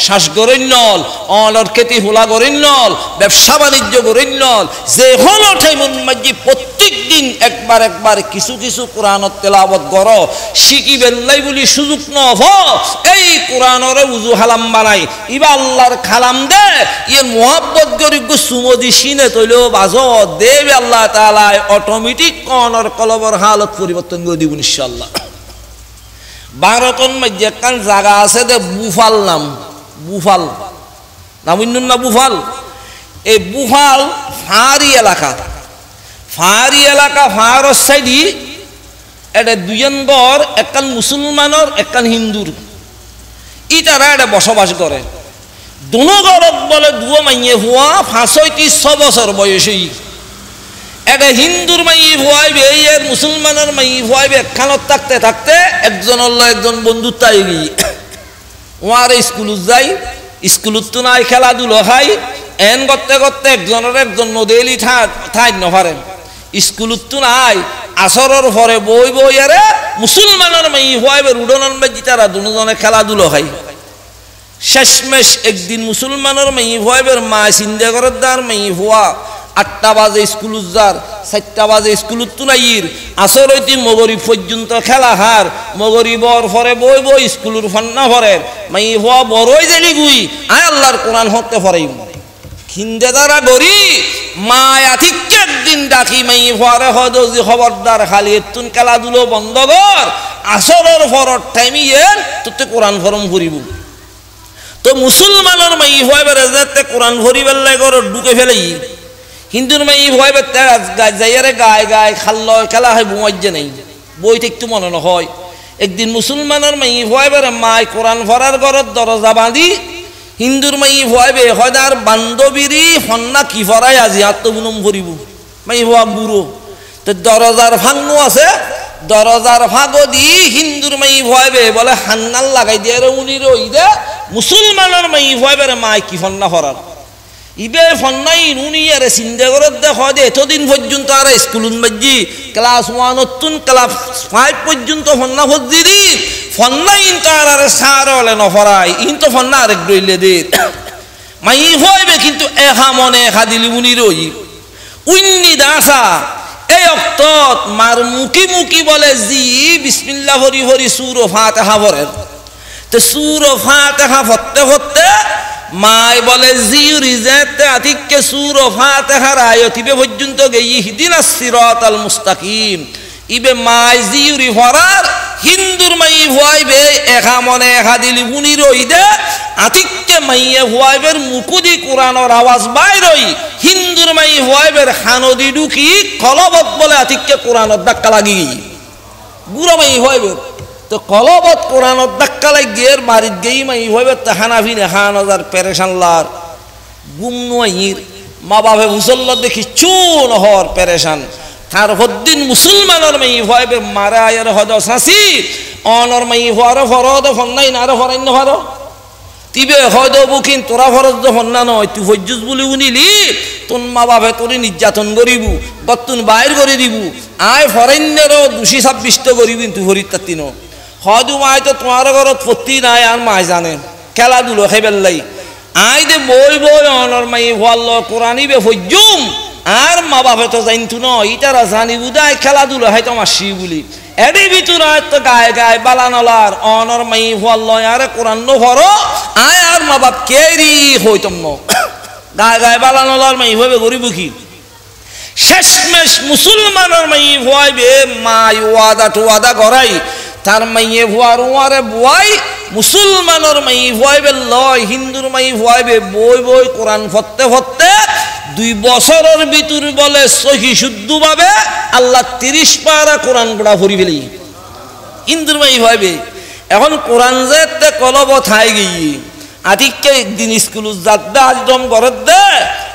শ্বাস গরিন্নল অলর খেতি হুলা গরিন্নল ব্যবসা বাণিজ্য গরিন্নল যে হলো ঠাইমুন মাঝি প্রত্যেক দিন একবার কিছু কোরআনত তেলাওয়াত করো শিখি বেল্লাই বলি সুযোগ নভ এই কোরআনরে উজু হালাম বানাই ইবা আল্লাহর খালাম দে ইয়ে মোহাব্বত গরিব সুমদি সিনে তৈলেও বাজ দেবে আল্লাহ তাআলা অটোমেটিক কনর কলবর হালত পরিবর্তন করে দিব ইনশাআল্লাহ ভারতের মধ্যে একখান জায়গা আছে দে বুফাল নাম, বুফাল নাম না বুফাল। এই বুফাল ফাঁড়ি এলাকা, ফাঁড়ি এলাকা ফাঁড়র সাইডি এটা দুজন ঘর, একখান মুসলমানের একখান হিন্দুর, ইটারা এটা বসবাস করে। দুনো ঘরত বলে দুয়ো মাইয়ে হওয়া 65 বছর বয়সী। এটা হিন্দুর মাইয়ে ভুয়াইবে এর মুসলমানের মাইয়ে ভুয়াইবে একখানত থাকতে থাকতে একজনের একজন বন্ধুত্ব গিয়ে ওয়ার স্কুলত যাই, স্কুলত তো নাই খেলাধুলো খাই, এন করতে করতে একজনের একজন নদেলি ঠাই নফারে স্কুলত তো নাই। আসরের পরে বই বই আরে মুসলমানের মাইয়ে ভুয়াইবে রুডনের মাঝি তারা দুজনে খেলাধুলো খাই। শেষমেশ একদিন মুসলমানের মাইয়ে ভুয়াইবের মা চিন্তা করে দার মাইয়ে ভুয়া 8টা বাজে স্কুলত যার, 4টা বাজে স্কুলত তো নাইর, আসর হইতে মগরিব পর্যন্ত খেলা হার, মগরিবর পরে বই বই স্কুলের ফান্না ভরে মাই হওয়া বড়ই জেলি গুই আয় আল্লাহর কোরআন হতে ফরাই খিন্দে দ্বারা গড়ি মায়া ঠিক একদিন ডাকি মাই হওয়ারে হদ খবরদার খালি এতুন খেলাধুলো বন্ধ কর, আসরের পরের টাইমে এর তোতে কোরআন ফরম করিব। তো মুসলমানের মাই হওয়া বেড়ে কোরআন ভরিবার লাগে ঢুকে ফেলেই, হিন্দুর মাই ভয় যাইয়ারে গায়ে গায়ে খাল্ল খেলা হয় বুমাজ্যে নেই, বইতে একটু মনে না হয়। একদিন মুসলমানের মাই ভয় বেড়ে মায় কোরআন ভরার ঘরের দরজা বাঁধি, হিন্দুর মাই ভয় বে হয় আর বান্ধবীরই হন্না কি ফরাই আজি আত্মগুণম ভরিব মাই ভয়া বুড়ো। তো দরজার ফাংনু আছে, দরজার ফাঁকো দি হিন্দুর মাই ভয় বে বলে হান্নাল লাগাই দিয়ে উনি রই দে মুসলমানের মাই ভয় বেড়ে মায় কি ফন্না ফরার ইবে ফন্নাই নুনি আরে চিন্তা করে দেখো যে এতদিন পর্যন্ত আর স্কুল মাঝি ক্লাস 1 নতুন ক্লাস 5 পর্যন্ত ফন্না ফজি দি ফন্নাই তার আরে সার হলে নফরাই ইন তো ফন্না আরেক দইলে দে মাই হইবে কিন্তু এহা মনে এহা দিলি উনি রই উন্নি দাসা এই অক্তত মার মুখি মুখি বলে জি বিসমিল্লাহ হরি হরি সূরা ফাতিহা পড়ে। তো সূরা ফাতিহা পড়তে পড়তে মাই বলে জিউরি যেতে আতিককে সূরা ফাতিহার আয়াতিবে পর্যন্ত গই ইহদিনাস সিরাতাল মুস্তাকিম ইবে মাই জিউরি ফরার হিন্দুর মাই হইবে একা মনে একা দিলি উনি রইদে আতিককে মাইয়ে হইবের মুকুদি কোরআনের আওয়াজ বাইরই হিন্দুর মাই হইবের খানদি ঢুকি কলবত বলে আতিককে কোরআনের ধাক্কা লাগি গুড়া মাই হইবে। তো কলবত কোরআনত ধাক্কা লাগিয়ে বাড়ির গেই মাই হইবে তো হানাফি নে হানাজার পেরেশানলার গুম নইর মা বাপে মুসল্লা দেখি চুন হর পেরেশান তার হদ্দিন মুসলমানের মাই হইবে মারা আয়ের হদ সাসি অনর মাই হওয়ার ফরদ ফন্নাই না আরো ফরাইন ফারো তিবে হয়তো বুকিন তোরা ফরজ যখন না নয় তুই হজ্জুজ বলি উনিলি তোর মা বাপে তোরে নির্যাতন করিবু গতুন বাইর করে দিবু আয় ফরেন্যেরও 226 করিবি তুই হরিত তাতি ন হয়তো মায় তো তোমার ঘরত পত্তি নাই আর মায় জানে খেলাধুলো খেবেল্লাই আয় দে বই বই অনর মাই হওয়াল কোরআনিবে হজ্জুম আর মা বাপে তো জানতু ন ইটারা জানি বুদায় খেলাধুলো হয় তোমার শি বলি এডি ভিতর তো গায়ে গায়ে বালানলার অনর মাই হওয়াল আরে কোরআন নো ভরো আয় আর মা বাপ কেরি হইতম ন গায়ে গায়ে বালানলার মাই হইবে গরিব কি শেষমেশ মুসলমানের মাই হইবে মাই ওয়াদা টোয়াদা করাই তার মাইয়ে ভুয়ার ওয়ারে বুয়াই মুসলমানের মাই হইবে লয় হিন্দুর মাই হইবে বই বই কোরআন পড়তে পড়তে 2 বছরের ভিতর বলে সহি শুদ্ধভাবে আল্লাহ 30 পারা কোরআন পড়া ভরি ফেলি হিন্দুর মাই হইবে। এখন কোরআন যেতে কলব থাই গিয়ে আতিককে একদিন স্কুল যাদ্দা আজম করে দে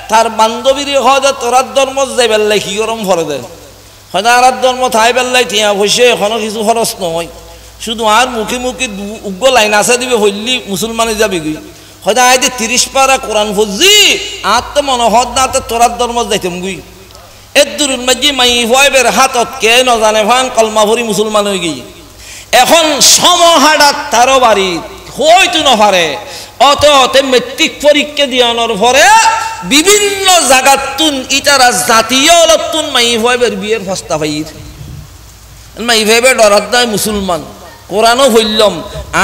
তার বান্ধবীর হদে তোরার ধর্ম যাইবার লাই কি গরম ভরে দে হয়তো আর ধর্ম থাই বেল্লাই টিয়া বসে এখনো কিছু খরচ নয় শুধু আর মুখে মুখে উগ্র লাইন আছে দিবে হইলি মুসলমানে যাবে গই হয়তো আইতে 30 পারা কোরআন ফজি আর তো মনে হদ না তো তোরার ধর্ম যাইতাম গুই এর দূরের মাঝে মাই হইবের হাতত কে ন জানে ভান কলমা ভরি মুসলমান হয়ে গিয়ে এখন সমহাডাত তারো বাড়ি হইতো না পারে অত অতে মেট্রিক পরীক্ষা দিয়ানোর পরে বিভিন্ন জায়গাতুন ইতারা জাতীয় লতুন মাই হইবের বিয়ের প্রস্তাব আইর মাই ভাইবে ডরাত দেয় মুসলমান কোরআনও হইলম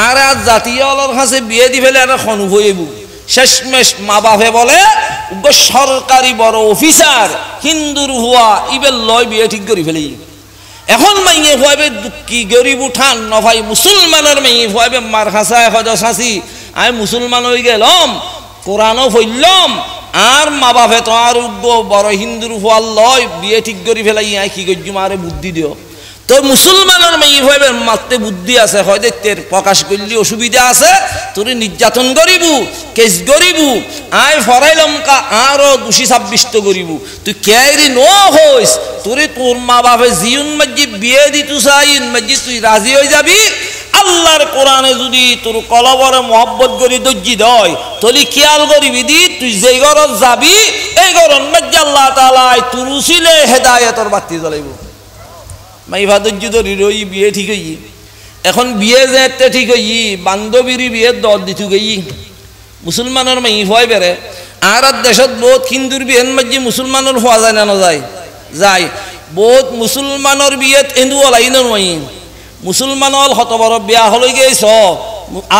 আর আজ জাতীয় অলর কাছে বিয়ে দি ফেলে আর খনু হইব শেষমেশ মা বাপে বলে সরকারি বড় অফিসার হিন্দুর হুয়া ইবের লয় বিয়ে ঠিক করে ফেলি। এখন মাইয়ে ভুয়াবে দুঃখী গরিব উঠান নভাই মুসলমানের মাইয়ে ভুয়াবে মার খাসায় হজ শাসি আমি মুসলমান হয়ে গেলাম কোরআনও ফইলাম আর মা বাপে তো আর বড় হিন্দুর ফল লয় বিয়ে ঠিক করে ফেলাই আয় কি করছি মারে বুদ্ধি দিও তো মুসলমানের মেয়ে ভাইবে মারতে বুদ্ধি আছে হয়তো তের প্রকাশ করলে অসুবিধা আছে তোর নির্যাতন করিব কেস করিব আয় ফরাইলাম কা আরো 226 করিব তুই কেরি ন হইস তোরে তোর মা বাপে জিউন মসজিদ বিয়ে দিতু চাইন মসজিদ তুই রাজি হয়ে যাবি আল্লাহর কোরআনে যদি তোর কলবরে মহব্বত করি দর্জি দয় তলি খেয়াল করিবি দি তুই যেই ঘরত যাবি এই ঘরত মধ্যে আল্লাহ তাআলা তোর উসিলে হেদায়েতের বাতি জ্বলাইব মাই ভাদর্য ধরি রই বিয়ে ঠিক হই এখন বিয়ে যেতে ঠিক হই বান্ধবীর বিয়ে দর দিতু গই মুসলমানের মাই ভয় বেড়ে আর দেশত বহুত হিন্দুর বিয়ের মধ্যে মুসলমানের হওয়া যায় না যায় যায় বহুত মুসলমানের বিয়েত এন্দু ওলাই নয় মুসলমান হল হত বড় বিয়া হলে গেছ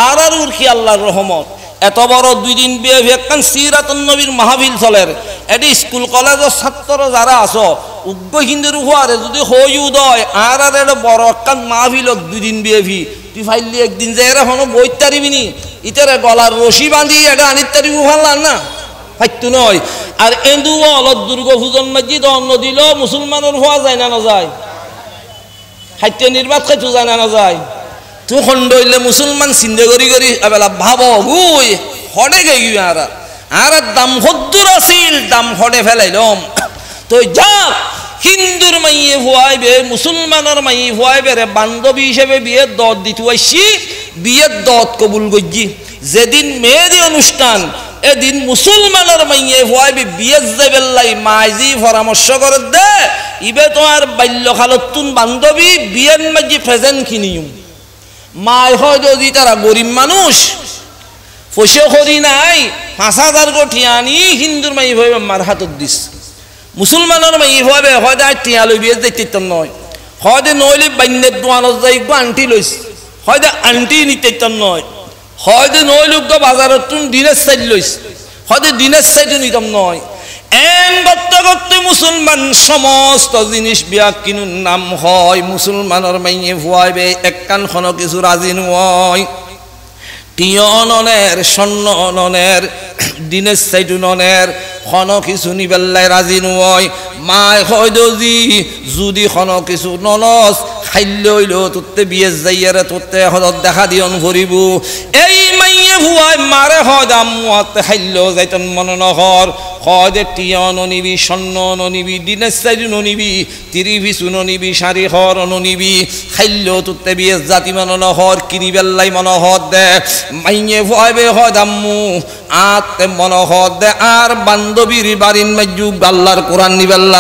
আর উর্খি আল্লাহর রহমত এত বড় 2 দিন বিয়ে একখান সিরাতুন নবীর মাহফিল চলের এটি স্কুল কলেজের ছাত্র যারা আছো উগ্র হিন্দুর হওয়ারে যদি হই উদয় আর এটা বড় একখান মাহফিল 2 দিন বিয়ে ভি তুই ফাইলি একদিন যে এরা হনো বইতে পারিবি নি ইতারে গলার রশি বাঁধি এটা আনিতে পারিবি ভাল্লাম না ফাইতু নয় আর এন্দু অলদ দুর্গা পূজন মসজিদ অন্ন দিল মুসলমানের হওয়া যায় না যায় খাইতে নির্বাত খাইতে যায় না যায় তুই খণ্ড হইলে মুসলমান চিন্তা করি করি এবেলা ভাব গুই হডে গে আর দাম হদ্দুর আছিল দাম হডে ফেলাইলাম তো যা হিন্দুর মাইয়ে ভুয়াইবে মুসলমানের মাইয়ে ভুয়াইবে রে বান্ধবী হিসেবে বিয়ের দত দিতে আইসি বিয়ের দত কবুল গজ্জি যেদিন মেয়েদি অনুষ্ঠান এদিন মুসলমানের মাইয়ে ভুয়াইবে বিয়ের যাইবেল্লাই মাইজি পরামর্শ করে দে ইবে তো আর বাল্যকালতুন বান্ধবী বিয়ের মাঝে প্রেজেন্ট কিনিম মায় হয় যদি তারা গরিব মানুষ পয়সা করি নাই 5000 কোটি আনি হিন্দুর মাই ভাবে মার হাতত দিস মুসলমানের মাই ভাবে হয়তো টিয়া লই বিয়ে দিতে নয় হয়তো নইলে বান্যের দোয়ানত যাই আন্টি লইস হয়তো আন্টি নিতে নয় হয়তো নইলে বাজারত দিনের সাইড লইস হয়তো দিনের সাইডও নিতাম নয় এন করতে করতে মুসলমান সমস্ত জিনিস বিয়া কিনুন নাম হয় মুসলমানের মাইয়ে ভুয়াইবে একখান খন কিছু রাজি নয় টিয়নের স্বর্ণনের দিনের সাইডুনের খন কিছু নিবেল্লাই রাজি নয় মায় হয় যদি খন কিছু নলস খাইলে হইল তোরতে বিয়ে যাইয়ারে তোরতে হদত দেখা দিয়ন ভরিব এই মাইয়ে ভুয়াই মারে হয় দাম মুহাতে খাইলেও যাইতন মনে নহর হয় টিয়ন নিবি স্বর্ণ নিবি দিনের সাইডু নিবি তিরি ভিসু নিবি শাড়ি হর নিবি খাইলেও তোরতে বিয়ে জাতি মনে নহর কিনিবেল্লাই মনোহর দে মাইয়ে ভুয়াইবে হয় দাম্মু আতে মনোহর দে আর বান্ধবীর বাড়ির মাঝু আল্লাহর কোরআন নিবেল্লাই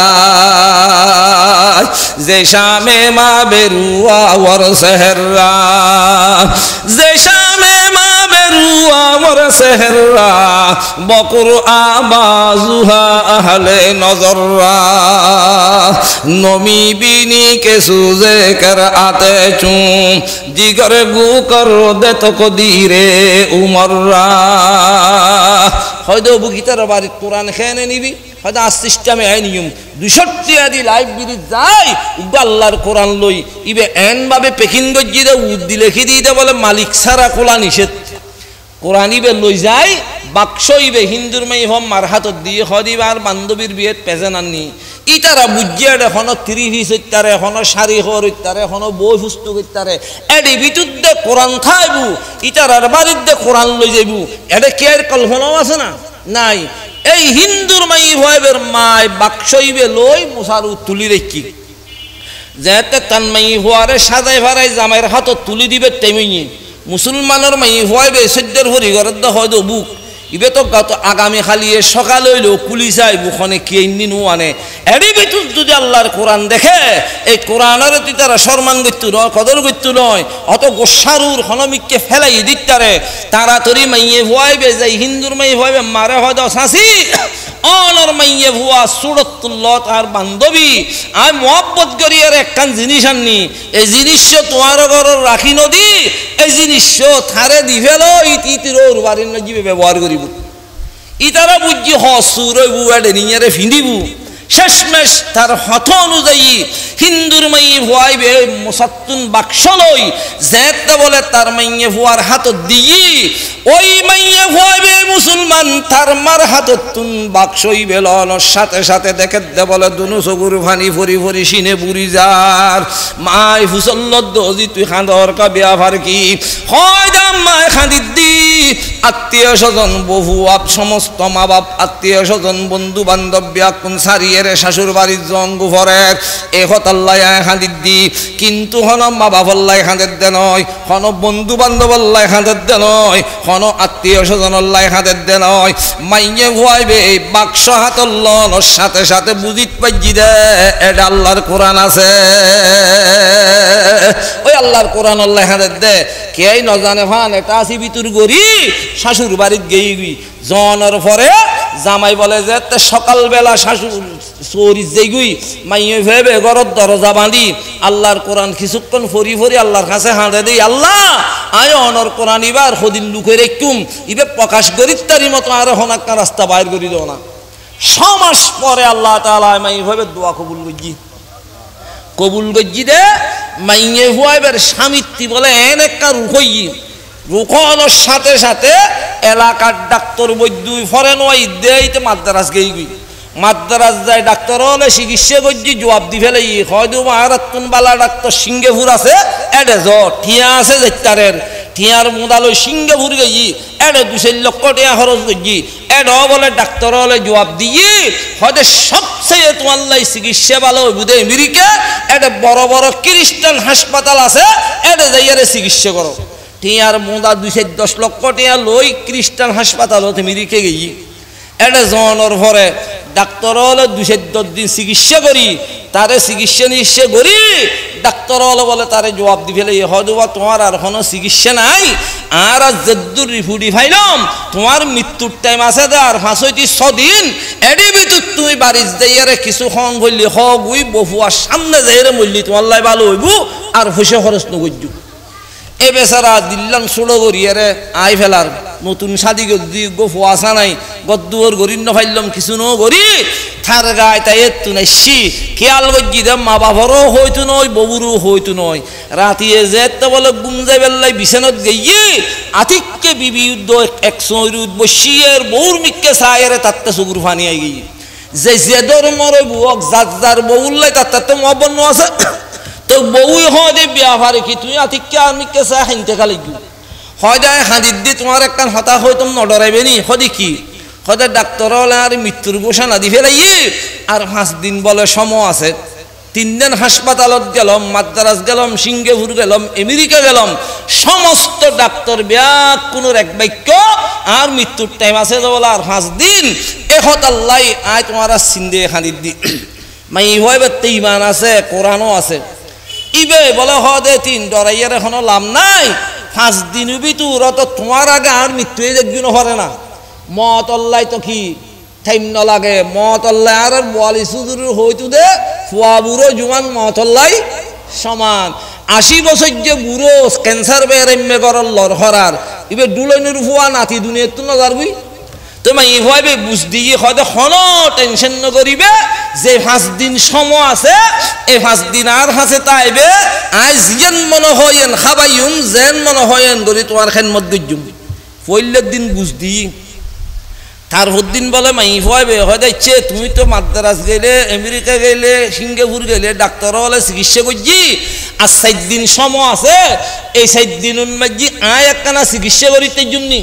যে শামে মা বেরুয়া ওর সেহরা যে শামে মা বেরুয়া ওর সেহরা বকুর আবাজুহা আহলে নজররা নমি বিনি কে সুজে কর আতে চুম জিগর গু কর দে তো কদিরে উমররা হয়তো বুকিতার বাড়ির কোরআন খেয়ে নিবি হয়তো আজ সিস্টেমে আই নিয়ম 200 আদি লাইভ বিড়ি যাই আল্লাহর কোরআন লই ইবে এন ভাবে পেকিং গজ্জি দে উদ্দি লিখি দিতে বলে মালিক সারা কোলা নিষেধ কোরআন ইবে লই যায় বাক্স ইবে হিন্দুর মাই হম মার হাতত দিয়ে হদিবার বান্ধবীর বিয়েত পেজেন আননি ইতারা বুঝিয়ে এখনো 30 হইতারে এখনো শাড়ি হর হইতারে এখনো বই পুস্তক হইতারে এডি বিতুদ্দে কোরআন খাইবু ইতারার বাড়িতে কোরআন লই যাইবু এটা কি আর কল্পনাও আছে না নাই এই হিন্দুর মাই ভয়ের মায় বাক্সইবে লই মুসারু তুলি রেখি যেতে তান মাই হওয়ারে সাজাই ভাড়াই জামাইয়ের হাতত তুলি দিবে তেমিয়ে মুসলমানের মাই হইবে সদ্যের হরি ঘরের দা হয়তো বুক ইবে তো গত আগামী খালিয়ে সকাল হইল পুলিশ আইব খনে কি ইন্দিন আনে এডি বিতুত যদি আল্লাহর কোরআন দেখে এই কোরআনের তুই তারা সম্মান করতে নয় কদর করতে নয় অত গোসারুর হনমিককে ফেলাই দিতারে তাড়াতাড়ি মাইয়ে ভুয়াইবে যাই হিন্দুর মাই ভুয়াইবে মারে হয়তো শাসি অনর মাইয়ে ভুয়া সুরতুল্লাহ তার বান্ধবী আমি মহব্বত করি আর একখান জিনিস আননি এই জিনিস তোমার ঘর রাখি নদী এই জিনিস থারে দি ফেলো ইতির বাড়ির নদী ব্যবহার করিব ইতারা বুঝি হসুর বুয়াডে নিয়ারে ফিন্দিবু শেষমেশ তার হত অনুযায়ী হিন্দুর মাইয়ে ভুয়াইবে মুসাত্তুন বাক্স লই যেতে বলে তার মাইয়ে ভুয়ার হাত দিই ওই মাইয়ে ভুয়াইবে মুসলমান তার মার হাততুন বাক্সই বেলনের সাথে সাথে দেখে দে বলে দুনু চকুর ফানি ফরি ফরি সিনে বুড়ি যার মাই ফুসল্লত দজি তুই খাঁদর কা বিয়াভার কি হয় দাম মায় খাঁদির দি আত্মীয় স্বজন বহু আপ সমস্ত মা বাপ আত্মীয় স্বজন বন্ধু বান্ধব কোন সারিয়ে শাশুর বাড়ির জঙ্গু ভরের এ হতাল্লাই খাঁদির দি কিন্তু হন মা বাবাল্লাই খাঁদের দে নয় হন বন্ধু বান্ধব আল্লাহ খাঁদের দে নয় হন আত্মীয় স্বজন আল্লাহ খাঁদের দে নয় মাইয়ে ভুয়াইবে বাক্স হাতল্লর সাথে সাথে বুঝিত পাইজি দে এটা আল্লাহর কোরআন আছে ওই আল্লাহর কোরআন আল্লাহ খাঁদের দে কে ন জানে ভান এটা আসি ভিতর গড়ি শাশুর বাড়ির গেই জনের পরে জামাই বলে যে সকালবেলা শাশুর চোরি যেগুই মাইয়ে ভেবে ঘরের দরজা বাঁধি আল্লাহর কোরআন কিছুক্ষণ ফরি ফরি আল্লাহর কাছে হাঁটে দিই আল্লাহ আয় অনর কোরআন এবার সদিন লুকে রেখুম ইবে প্রকাশ করি তারই মতো আর হনাক্কা রাস্তা বাইর করি দেও না 6 মাস পরে আল্লাহ তাআলা মাইয়ে ভেবে দোয়া কবুল গজ্জি দে মাইয়ে ভুয়াইবের স্বামীত্তি বলে এন একটা রুখই রুখানোর সাথে সাথে এলাকার ডাক্তার বৈদ্য ফরেন ওই দেইতে মাদ্রাস গেই মাদ্রাস যায় ডাক্তার হলে চিকিৎসা করছি জবাব দি ফেলে হয়তো মাহারাতুন বালা ডাক্তার সিঙ্গেপুর আছে এডে ঠিয়া আছে যেতারের ঠিয়ার মোদালই সিঙ্গেপুর গেছি এডে 2 লক্ষ টাকা খরচ করছি এডও বলে ডাক্তার হলে জবাব দিয়ে হয়তো সবচেয়ে তোমার লাই চিকিৎসা ভালো বুধে আমেরিকা এডে বড় বড় খ্রিস্টান হাসপাতাল আছে এডে যাইয়ারে চিকিৎসা করো ঠিয়ার মোদা 210 লক্ষ টাকা লই খ্রিস্টান হাসপাতাল হতে আমেরিকা গেছি এডে জনের পরে ডাক্তার হলে 210 দিন চিকিৎসা করি তারে চিকিৎসা নিশ্চয় করি ডাক্তার হলে বলে তারে জবাব দি ফেলে হয়তো তোমার আর কোনো চিকিৎসা নাই আর যেদুর রিফুটি ফাইলাম তোমার মৃত্যুর টাইম আছে আর 5-6 দিন এডি ভিতর তুমি বাড়ির যাইয়ারে কিছু খন বললি হগুই বহুয়ার সামনে যাইরে মরলি তোমার লাই ভালো হইব আর পয়সা খরচ নগজ্জু এ বেচারা দিল্লাম ছোড়ো গড়িয়ারে আই ফেলার নতুন শাদি গফু আসা নাই গদ্দুয়ার গড়ি ন ফাইলাম কিছু ন গড়ি থার গায় তাই এত্তু নাইছি খেয়াল গজ্জি দে মা বাবারও হইতো নয় ববুরও হইতো নয় রাতিয়ে যেতে বলে গুম যাই বেল্লাই বিছানত গিয়ে আতিককে বিবি যুদ্ধ 100 বসিয়ের বউর মিককে সায়েরে তাতে চকুর ফানি আই গিয়ে যে ধর্মর বুয়ক যার বউল্লাই তাতে মবন্ন আছে তো বউই হয় দে বিয়া ভারে কি তুই আতিককে আমিকে চা খাইতে খালি হয় যায় হাঁদির দি তোমার একটা হতা হইতাম নডরাইবে নি হদি কি হয়তো ডাক্তার হলে আর মৃত্যুর ঘোষণা দি ফেলাই আর 5 দিন বলে সময় আছে 3 দিন হাসপাতালত গেলাম মাদ্রাস গেলাম সিঙ্গাপুর গেলাম আমেরিকা গেলাম সমস্ত ডাক্তার ব্যাগ কোন এক বাক্য আর মৃত্যুর টাইম আছে বলে আর 5 দিন এহত আল্লাহ আয় তোমার সিন্দে হাঁদির দি মাই হইবে ইমান আছে কোরআনও আছে ইবে বলে হদে 3 ডরাইয়ার এখনো লাভ নাই 5 দিন ভিতর তো তোমার আগে আর মৃত্যু দেখবিন হরে না মত অল্লাই তো কি টাইম ন লাগে মত অল্লাই আর বলি সুদূর হইতু দে ফুয়া বুড়ো জুয়ান মত অল্লাই সমান 80 বছর যে বুড়ো ক্যান্সার বেরেমে করল লড়হরার ইবে ডুলনের ফুয়া নাতি দুনিয়া তো নজারবি তোমায় এইভাবে বুঝ দিয়ে হয়তো কোনো টেনশন ন করিবে যে 5 দিন সময় আছে এই 5 দিন আর হাসে তাইবে আজ যেন মনে হয়েন খাবাইম যেন মনে হয়েন করি তোমার খেদমত গজ্জুম পইলের দিন বুঝ দি তার দিন বলে মাই ভয়বে হয়তো ইচ্ছে তুমি তো মাদ্রাস গেলে আমেরিকা গেলে সিঙ্গাপুর গেলে ডাক্তার হলে চিকিৎসা করছি আর 7 দিন সময় আছে এই 7 দিন মাঝি আয় একখানা চিকিৎসা করিতে জন্য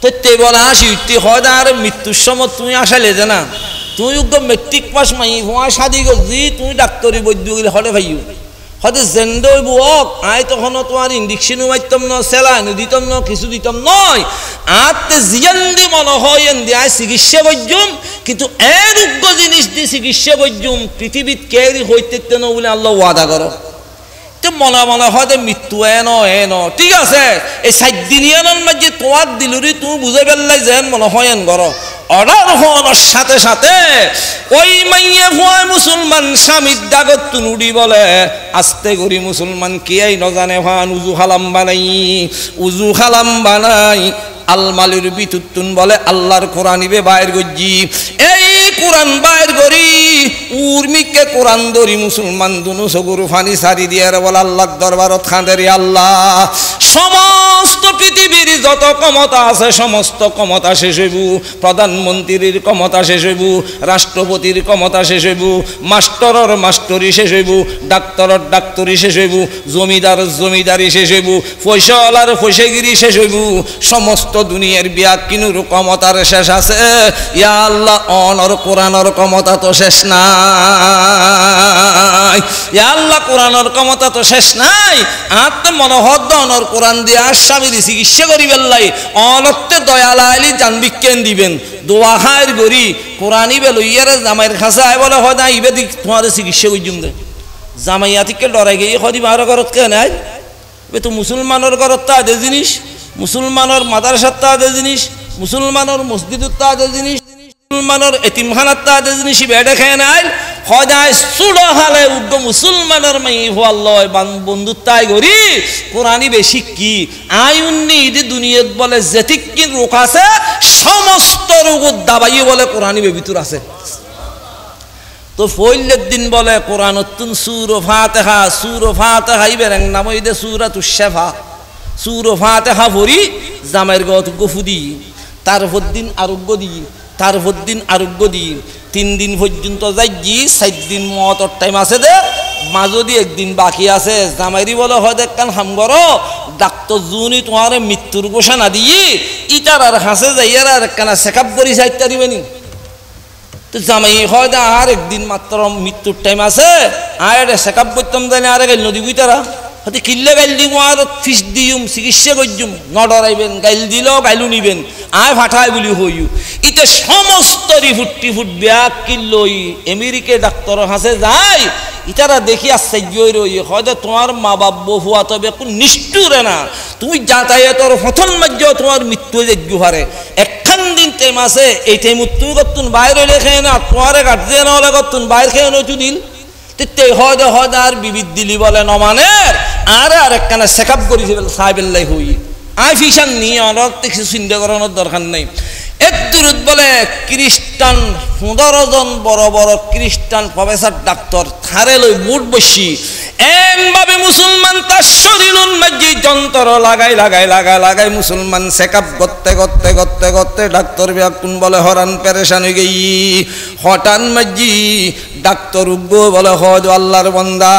তো তে বলে আসি তুই হয় আর মৃত্যুর সময় তুমি আসালে যে না তুই মেট্রিক পাস মাই ভুয়া শাদি করছি তুমি ডাক্তারি বৈদ্য গেলে হলে ভাইও হয়তো জেন্ডর বুয়ক আয় তখন তোমার ইঞ্জেকশনও মারতাম না স্যালাইনও দিতাম না কিছু দিতাম নয় আর তে জিয়ান দি মনে হয় এন আয় চিকিৎসা করজুম কিন্তু এর উগ্র জিনিস দিয়ে চিকিৎসা করজুম পৃথিবীত কেরি হইতে ন বলে আল্লাহ ওয়াদা করো তো মনে মনে হয়তো মৃত্যু এন ঠিক আছে এই 7 দিনিয়ানোর মাঝে তোমার দিলুরি তুমি বুঝে ফেললাই যেন মনে হয় এন করো অর্ডার হওয়ার সাথে সাথে ওই মাইয়ে ভয় মুসলমান স্বামীর দাগত তুনুডি বলে আস্তে করি মুসলমান কে আই নজানে ভান উজু খালাম বানাই আলমালির বিতুতুন বলে আল্লাহর কোরআন ইবে বাইর গজ্জি এই কোরআন বাইর করি উর্মিকে কোরআন ধরি মুসলমান দুনু সগুরু ফানি সারি দিয়ে বল আল্লাহর দরবারত খাঁদেরি আল্লাহ সমস্ত পৃথিবীর যত ক্ষমতা আছে সমস্ত ক্ষমতা শেষ হইব প্রধানমন্ত্রীর ক্ষমতা শেষ হইব রাষ্ট্রপতির ক্ষমতা শেষ হইব মাস্টরের মাস্টরি শেষ হইব ডাক্তারের ডাক্তারি শেষ হইব জমিদারের জমিদারি শেষ হইব পয়সাওয়ালার পয়সাগিরি শেষ হইব সমস্ত দুনিয়ার বিয়া কিনুর ক্ষমতার শেষ আছে ইয়া আল্লাহ অনর কোরআনের ক্ষমতা তো শেষ নাই ইয়া আল্লাহ কোরআনের ক্ষমতা তো শেষ নাই আত্ম মনোহর অনর কোরআন দিয়ে আসামির চিকিৎসা করিবেন লাই অনত্তে দয়াল আইলি জানবিজ্ঞান দিবেন দোয়া খায়ের গরি কোরআনই বেলো ইয়ারে জামাইয়ের খাসা আয় বলে হয় না ইবে দিক তোমার চিকিৎসা করছুম দে জামাইয়া থেকে ডরাই গিয়ে সদি বারো ঘরত কে নাই এ তো মুসলমানের ঘরত তা আদে জিনিস মুসলমানের মাদ্রাসার তা আদে জিনিস মুসলমানের মসজিদত তা আদে জিনিস মুসলমানের এতিমখানার তা আদে জিনিস বেড়ে খেয়ে নাই সদায় চুড়ো হালে উগ্র মুসলমানের মাই হওয়াল্লয় বন্ধুত্বাই গরি কোরআনই বেশি কি আইউন্নি ইদি দুনিয়াত বলে যেতিক কি রোগ আছে সমস্ত রোগত দাবাই বলে কোরআনই ভিতর আছে তো ফইলের দিন বলে কোরআনতুন সূরা ফাতিহা ইবেরেন নাম ইদে সূরাতুশ শিফা সূরা ফাতিহা পড়ি জামাইর গত গফুদি তারপর দিন আরোগ্য দি তারপর দিন আরোগ্য দি 3 দিন পর্যন্ত যাইজি 4 দিন মতর টাইম আছে দে মাঝদি একদিন বাকি আছে জামাইরি বলে হয় দেখান হামগর ডাক্তার জুনি তোমার মৃত্যুর ঘোষণা দিয়ে ইটার আর হাসে যাইয়ার আর একখানা চেকআপ করি চাইতে দিবেনি তো জামাই হয় দে আর একদিন মাত্র মৃত্যুর টাইম আছে আর চেকআপ করতাম জানি আর গেল নদী তারা হয়তো কিল্লে গাইল দিব আর ফিস দিম চিকিৎসা করছুম নডরাইবেন গাইল দিল গাইলু নিবেন আয় ফাটাই বলি হইউ ইতে সমস্ত রিফুট ব্যাগ কিল্লই আমেরিকা ডাক্তার হাসে যায় ইতারা দেখি আশ্চর্য রই হয়তো তোমার মা বাপ বহুয়া তবে কোন নিষ্ঠুরে না তুমি যাতায়াতর প্রথম মার্য তোমার মৃত্যু যজ্ঞ হারে একখান দিন টাইম আছে এই টাইম তুমি করতুন বাইরে লেখে না তোমার গার্জিয়ান হলে করতুন বাইরে খেয়ে নচু দিল তে হয়তো হয়তো আর বিবিদ দিলি বলে নমানের আর একখানা চেকআপ করেছে সাহেবেল্লাই হই আই ফিসান নিয়ে অনেক কিছু চিন্তা করানোর দরকার নেই এক দূরত বলে খ্রিস্টান 15 জন বড় বড় খ্রিস্টান প্রফেসর ডাক্তার থারে লই মুঠ বসি এমভাবে মুসলমান তার শরীরুন মাঝে যন্ত্র লাগাই মুসলমান চেকআপ করতে ডাক্তার বিয়াকুন বলে হরান পেরেশান হয়ে গেই হঠাৎ মাঝি ডাক্তার উগ্র বলে হজ আল্লাহর বান্দা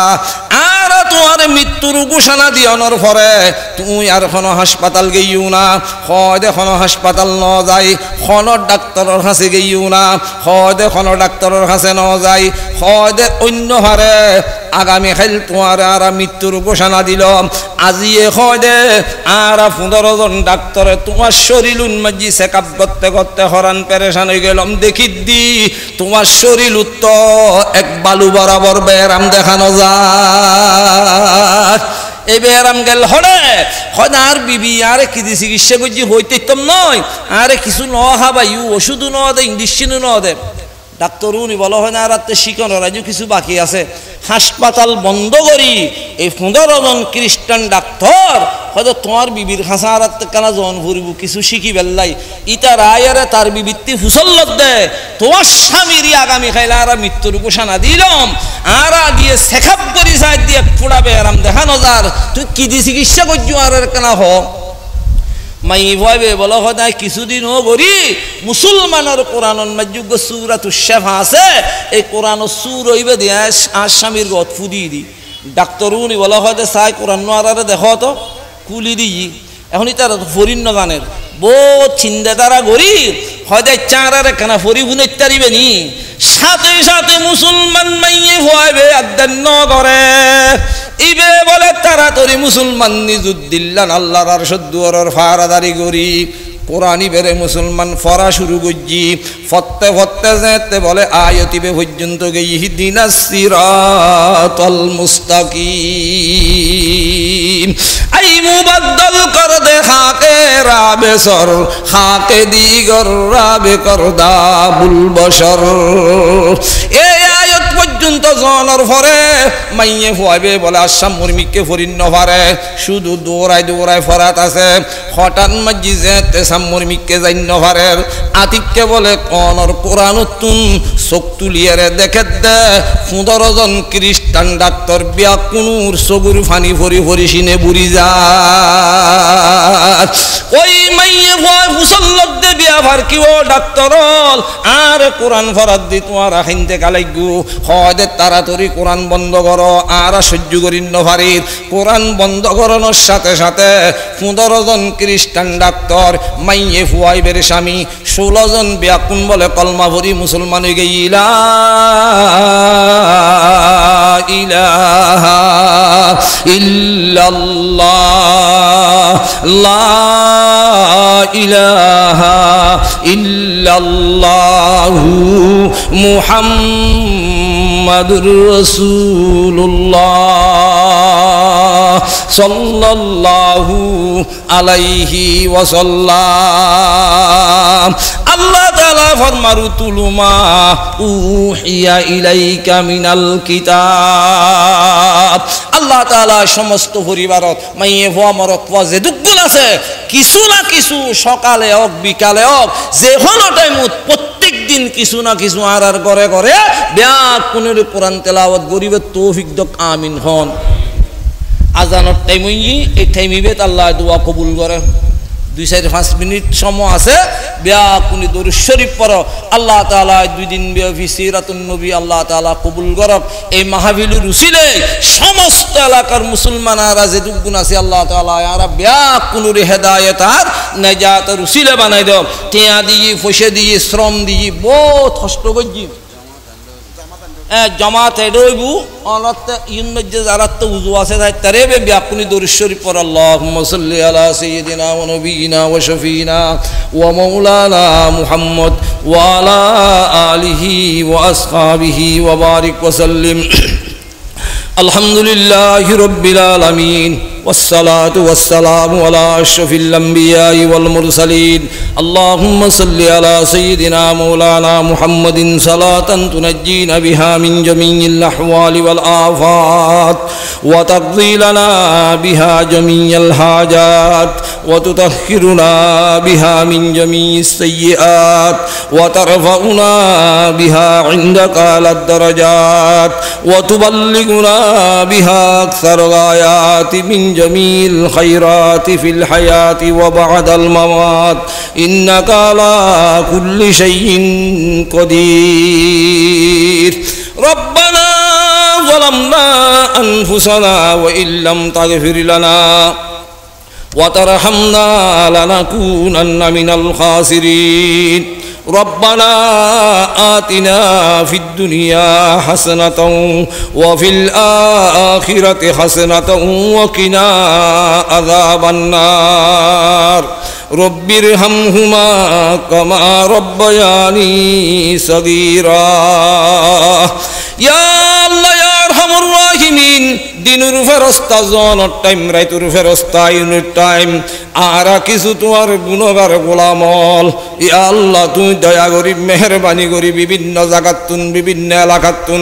আর তোমার মৃত্যুর ঘোষণা দিয়ানোর পরে তুমি আর কোনো হাসপাতাল গেইও না হয় কোনো হাসপাতাল ন যাই কোনো ডাক্তারের কাছে গেইও না হয় কোনো ডাক্তারের কাছে ন যাই হয় অন্য হারে আগামী কাল তোমার আর মৃত্যুর ঘোষণা দিল আজিয়ে হয় আর 15 জন ডাক্তারে তোমার শরীর উন্মাজি চেকআপ করতে হরান পেরেশান হয়ে গেলাম দেখি দি তোমার শরীর উত্তর এক বালু বরাবর বেরাম দেখানো যায় এই বেরাম গেল হরে হয় আর বিবি আরে কি দি চিকিৎসা করছি হইতে নয় আরে কিছু ন হাবাইউ ওষুধও ন দে ইঞ্জেকশনও ন দে ডাক্তার উনি বলা হয় না রাতে শিখানো রাজু কিছু বাকি আছে হাসপাতাল বন্ধ করি এই 15 জন খ্রিস্টান ডাক্তার হয়তো তোমার বিবির খাসা আর কেনা জন ভরব কিছু শিখি বেল্লাই ইটা রায়ারে তার বিবৃত্তি ফুসল্লত দেয় তোমার স্বামীরই আগামী খাইলে আর মৃত্যুর ঘোষণা দিলাম আর দিয়ে চেকআপ করি যাই দিয়ে পুড়াবে আরাম দেখানো যার তুই কি দিয়ে চিকিৎসা করছো আর কেনা হ মাই ভাইবে বলা হয় না কিছুদিন ও গরি মুসলমানের কোরআনের মাযুগ সূরাতুশ শিফা আছে এই কোরআনের সূর হইবে দিয়া আসামির গত ফুদি দি ডাক্তার উনি বলা হয় সাই কোরআন আরে দেখো তো কুলি দি এখন তারা ফরিন্ন গানের বহুত চিন্তা তারা গরি হয়তো চার কেনা ফরি বুনে তারিবে নি সাথে সাথে মুসলমান মাইয়ে হইবে আদান করে ইবে বলে তাড়াতাড়ি মুসলমান নিজুদ্দিল্লান আল্লাহর আরশের দুয়ারের ফারাদারি করি কোরআনই বেরে মুসলমান ফরা শুরু করছি ফত্তে যেতে বলে আয়াতিবে পর্যন্ত গিয়ে ইহদিনাস সিরাতাল মুস্তাকিম আই মুবাদ্দাল কর দে খাকে রাবে সর খাকে দিগর রাবে কর দাবুল বশর এই আয়াত পর্যন্ত জনের পরে মাইয়ে ফুয়াবে বলে আসাম মুরমিকে ফরিন্ন পারে শুধু দৌড়ায় ফরাত আছে হঠাৎ মাঝি যেতে সাম্মুরমিকে জান্য পারে আতিককে বলে কনর কোরআনতুন চোখ তুলিয়ারে দেখে দে 15 জন খ্রিস্টান ডাক্তার বিয়া কুনুর চগুর ফানি ভরি ভরি সিনে বুড়ি যায় ওই মাইয়ে ভয় মুসল্লত দে বিয়া ভার কি ও ডাক্তার আর কোরআন ফরাদ দি তোমার হিনতে কালাইগু হয় দে তাড়াতাড়ি কোরআন বন্ধ করো আর সহ্য করিন নভারির কোরআন বন্ধ করানোর সাথে সাথে 15 জন খ্রিস্টান ডাক্তার মাইয়ে ফুয়াইবের স্বামী 16 জন বিয়াকুন বলে কলমা ভরি মুসলমান হয়ে গেইলা ইলাহা ইল্লাল্লাহ লা ইলাহা ইল্লাল্লাহু মুহাম্মাদুর রাসূলুল্লাহ সাল্লাল্লাহু আলাইহি ওয়াসাল্লাম আল্লাহ তাআলা ফরমারু তুলুমা উহিয়া ইলাইকা মিনাল কিতাব আল্লাহ তাআলা সমস্ত পরিবারত মাইয়ে ভুয়া মরত ওয়া যে দুগুণ আছে কিছু না কিছু সকালে হোক বিকালে হোক যে কোনো টাইমত প্রত্যেক দিন কিছু না কিছু আর করে করে ব্যাক কোনের কোরআন তেলাওয়াত গরিবের তৌফিক দক আমিন হন আজানের টাইম এই টাইমিবে আল্লাহ দোয়া কবুল করে 2-5 মিনিট সময় আছে বিয়া কোনি দরুদ শরীফ পড়ো আল্লাহ তাআলা 2 দিন ব্যাপী সিরাতুন নবী আল্লাহ তাআলা কবুল করক এই মাহফিলের উসিলে সমস্ত এলাকার মুসলমানরা যে দুগুণ আছে আল্লাহ তাআলা আর বিয়া কোনুর হেদায়েত আর নাজাতের উসিলে বানাই দাও টিয়া দিয়ে পয়সা দিয়ে শ্রম দিয়ে বহুত কষ্ট করজি জামাত এডইবু অনতে ইউনমজ্জে যারাত উযু আছে তারে বে বিয়াকুনি দরুদ শরীফ পড় আল্লাহুম্মা সাল্লি আলা সাইয়্যিদিনা ওয়া নবিয়িনা ওয়া শাফিনা ওয়া মাওলানা মুহাম্মদ ওয়া আলা আলিহি ওয়া আসহাবিহি ওয়া বারিক ওয়া সাল্লিম আলহামদুলিল্লাহি রাব্বিল আলামিন والصلاة والسلام على أشرف الأنبياء والمرسلين اللهم صل على سيدنا مولانا محمد صلاة تنجينا بها من جميع الأحوال والآفات وتقضي لنا بها جميع الحاجات وتطهرنا بها من جميع السيئات وترفعنا بها عندك على الدرجات وتبلغنا بها أكثر الغايات من جميع الخيرات في الحياة وبعد الممات إنك على كل شيء قدير ربنا ظلمنا أنفسنا وإن لم تغفر لنا وترحمنا لنكونن من الخاسرين ربنا آتنا في الدنيا حسنة وفي الآخرة حسنة وقنا عذاب النار رب ارحمهما كما ربياني صغيرا يا الله يا أرحم الراحمين দিনুর ফেরেশতা জোনের টাইম রাইতুর ফেরেশতা ইউনিট টাইম আর কিছু তোমার গুণগার গোলামল ইয়া আল্লাহ তুই দয়া করি মেহেরবানি করি বিভিন্ন জায়গাতুন বিভিন্ন এলাকাতুন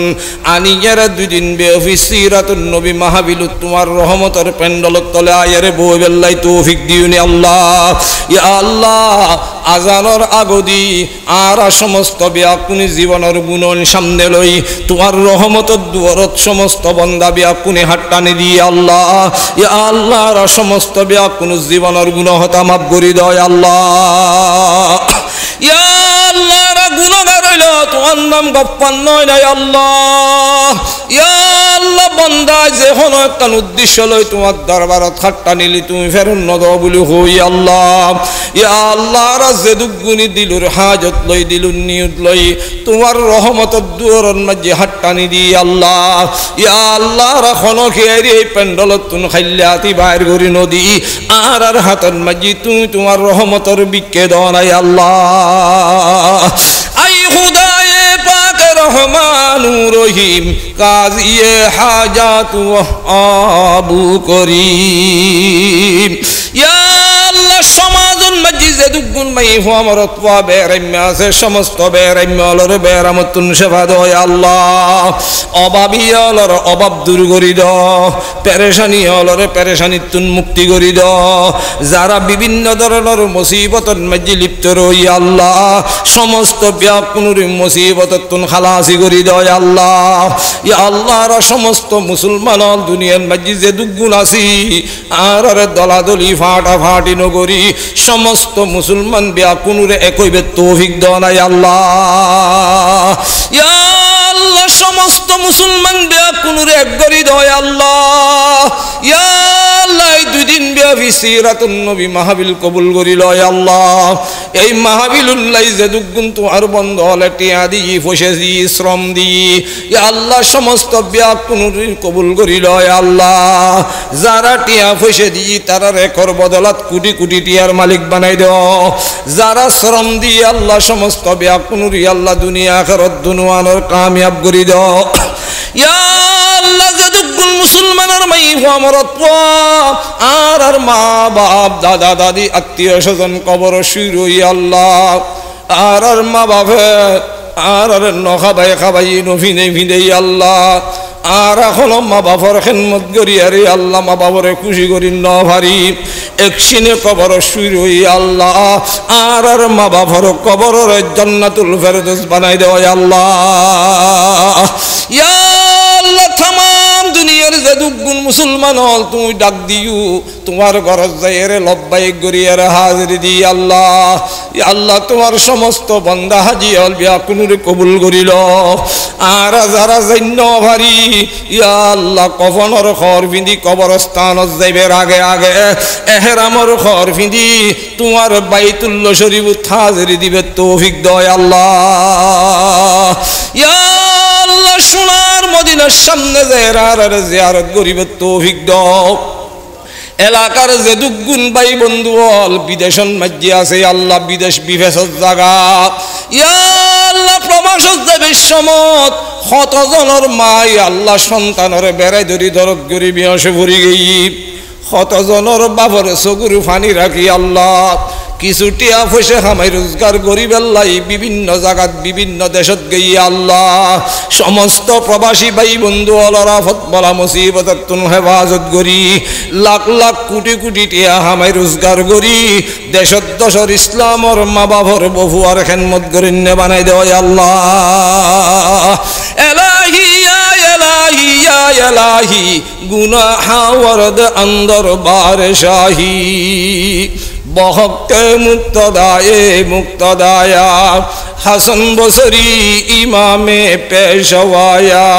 আনিয়ার 2 দিন বেফি সিরাতুন নবী মাহফিলত তোমার রহমতের পেন্ডলত তলে আয়ারে বই বেল্লাই তৌফিক দিউনি আল্লাহ ইয়া আল্লাহ আজানের আগদি আর সমস্ত বিয়াকুনি জীবনের গুণন সামনে লই তোমার রহমতের দুয়ারত সমস্ত বান্দা বিয়াকুনি হাট্টানি দি আল্লাহ ইয়া আল্লাহ আর সমস্ত বিয়াকুনি জীবনের গুনাহ হতা মাফ করি দাও আল্লাহ ইয়া আল্লাহ রা গুনাহগার হইল তোমার নাম গপ্পান নয় না আল্লাহ ইয়া আল্লাহ বান্দা যে কোন একটা উদ্দেশ্য লই তোমার দরবারত হাট্টা নিলি তুমি ফেরন ন দাও বলি হই আল্লাহ ইয়া আল্লাহ রা যে দুগুনি দিলুর হাজত লই দিলুর নিয়ত লই তোমার রহমতের দুয়ারন মাঝে হাট্টানি দি আল্লাহ ইয়া আল্লাহ রা কোন খেরি এই পেন্ডলত তুন খাইলাতি বাইর করি নদী আর আর হাতন মাঝে তুমি তোমার রহমতের বিকে দাও না আল্লাহ আই খুদায়ে পাক রহমানু রহিম কাজিয়ে হাজাত আবু করিম ইয়া আল্লাহ সমাজুন মসজিদে দুগুণ মাই আমার বেরাম্য আছে সমস্ত বেরাম্য অলর বেরামতুন সেবা দয় আল্লাহ অভাবী অলর অভাব দূর করি দ পেরেশানি অলরে পেরেশানি তুন মুক্তি করি দ যারা বিভিন্ন ধরনের মুসিবতর মাঝে লিপ্ত রই আল্লাহ সমস্ত ব্যাকুনুর মুসিবতর তুন খালাসি করি দয় আল্লাহ ইয়া আল্লাহর সমস্ত মুসলমান দুনিয়ার মাঝে যে দুগুণ আছি আর দলাদলি ফাটা ফাটি নগরী সমস্ত মুসলমান ব্যাকুনুরে একইবে তৌফিক দনাই আল্লাহ ইয়া আল্লাহ সমস্ত মুসলমান ব্যাকুনুরে এক গরি দয় আল্লাহ ইয়া আল্লাহ দুই দিন ব্যাপী সিরাতুন নবী মাহফিল কবুল করি লয় আল্লাহ এই মাহফিলুল্লাহ যে দুগুণ তোমার বন্ধ হলে টিয়া দিই ফসে দিই শ্রম দিই ইয়া আল্লাহ সমস্ত ব্যাকুনুরে কবুল করি লয় আল্লাহ যারা টিয়া ফসে দিই তারা রেকর বদলাত কোটি কোটি টিয়ার মালিক বানাই দাও যারা শ্রম দিয়ে আল্লাহ সমস্ত ব্যাকুনুরি আল্লাহ দুনিয়া আখিরাত দুনিয়ার কামিয়াব করি দাও ইয়া আল্লাহ যতগুলো মুসলমানের মাই আমরত আর মা বাপ দাদা দাদি আত্মীয় স্বজন কবর শুরুই আল্লাহ আর মা বাপে আর নখাবাই খাবাই নভিনে ভিনেই আল্লাহ আর এখন মা বাবার খেদমত করি আরে আল্লাহ মা বাবরে খুশি করি ন ভারি একসিনে কবর শুরুই আল্লাহ আর মা বাবার কবরের জান্নাতুল ফেরদৌস বানাই দেওয়া আল্লাহ ইয়া আল্লাহ तमाम দুনিয়ার যে দুগুণ মুসলমান হল তুমি ডাক দিও তোমার ঘর যাইরে লব্বাইক করিয়ারে হাজির দি আল্লাহ ইয়া আল্লাহ তোমার সমস্ত বান্দা হাজি হল ব্যাকুনুরে কবুল করিল আর যারা জান্ন ভারি ইয়া আল্লাহ কফনের খর বিঁধি কবরস্থানত যাইবের আগে আগে এহরামর খর বিঁধি তোমার বাইতুল্লাহ শরীফত হাজির দিবে তৌফিক দয় আল্লাহ ইয়া আল্লাহ সোনার মদিনার সামনে জিয়ারত গরিবের তৌফিক দাও এলাকার যে দুগুণ ভাই বন্ধু হল বিদেশন মাঝে আছে আল্লাহ বিদেশ বিভেষর জায়গা ইয়া আল্লাহ প্রবাসত যাবে সমত শতজনের মাই আল্লাহ সন্তানের বেড়াই ধরি দরদ গরিবী আসে ভরি গেই শতজনের বাবর চকুর ফানি রাখি আল্লাহ কিছু টিয়া পয়সা খামাই রোজগার গরিব আল্লাহ বিভিন্ন জায়গাত বিভিন্ন দেশত গিয়ে আল্লাহ সমস্ত প্রবাসী ভাই বন্ধু অলরা আফত বলা মুসিবতত তুন হেফাজত করি লাখ লাখ কোটি কোটি টিয়া খামাই রোজগার করি দেশত দশর ইসলামর মা বাবার বহুয়ার খেদমত করি বানাই দেওয়া আল্লাহ এলাহি ইয়া এলাহি ইয়া এলাহি গুনাহ ওয়ারদ আন্দর বার শাহী বহকে মুক্তদায়া হাসান বসরি ইমামে পেশওয়ায়া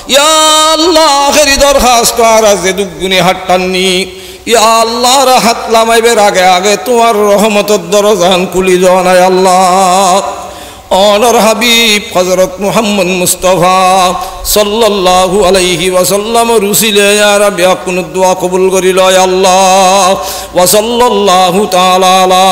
ইয়া আল্লাহ আখেরি দরখাস্ত আর যে দুগুনি হাট্টান্নি ইয়া আল্লাহর হাত লামাইবের আগে আগে তোমার রহমতের দরজান খুলি জানাই আল্লাহ অনর হাবিব হযরত মুহাম্মদ মুস্তাফা সাল্লাল্লাহু আলাইহি ওয়াসাল্লাম রুসিলে ইয়া রাব্বি আপনি দোয়া কবুল করিল ইয়া আল্লাহ ওয়া সাল্লাল্লাহু তাআলা আলা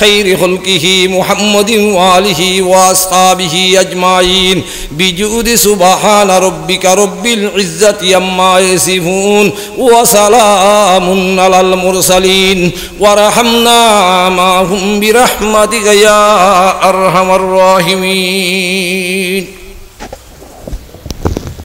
খাইরি খালকিহি মুহাম্মাদিন ওয়া আলিহি ওয়া আসহাবিহি আজমাইন বিজুদি সুবহান রাব্বিকা রাব্বিল ইজ্জাতি আম্মা ইয়াসিফুন ওয়া সালামুন আলাল মুরসালিন ওয়া রাহমনা মাহুম বিরহমাতিকা ইয়া আরহামার রাহিমিন।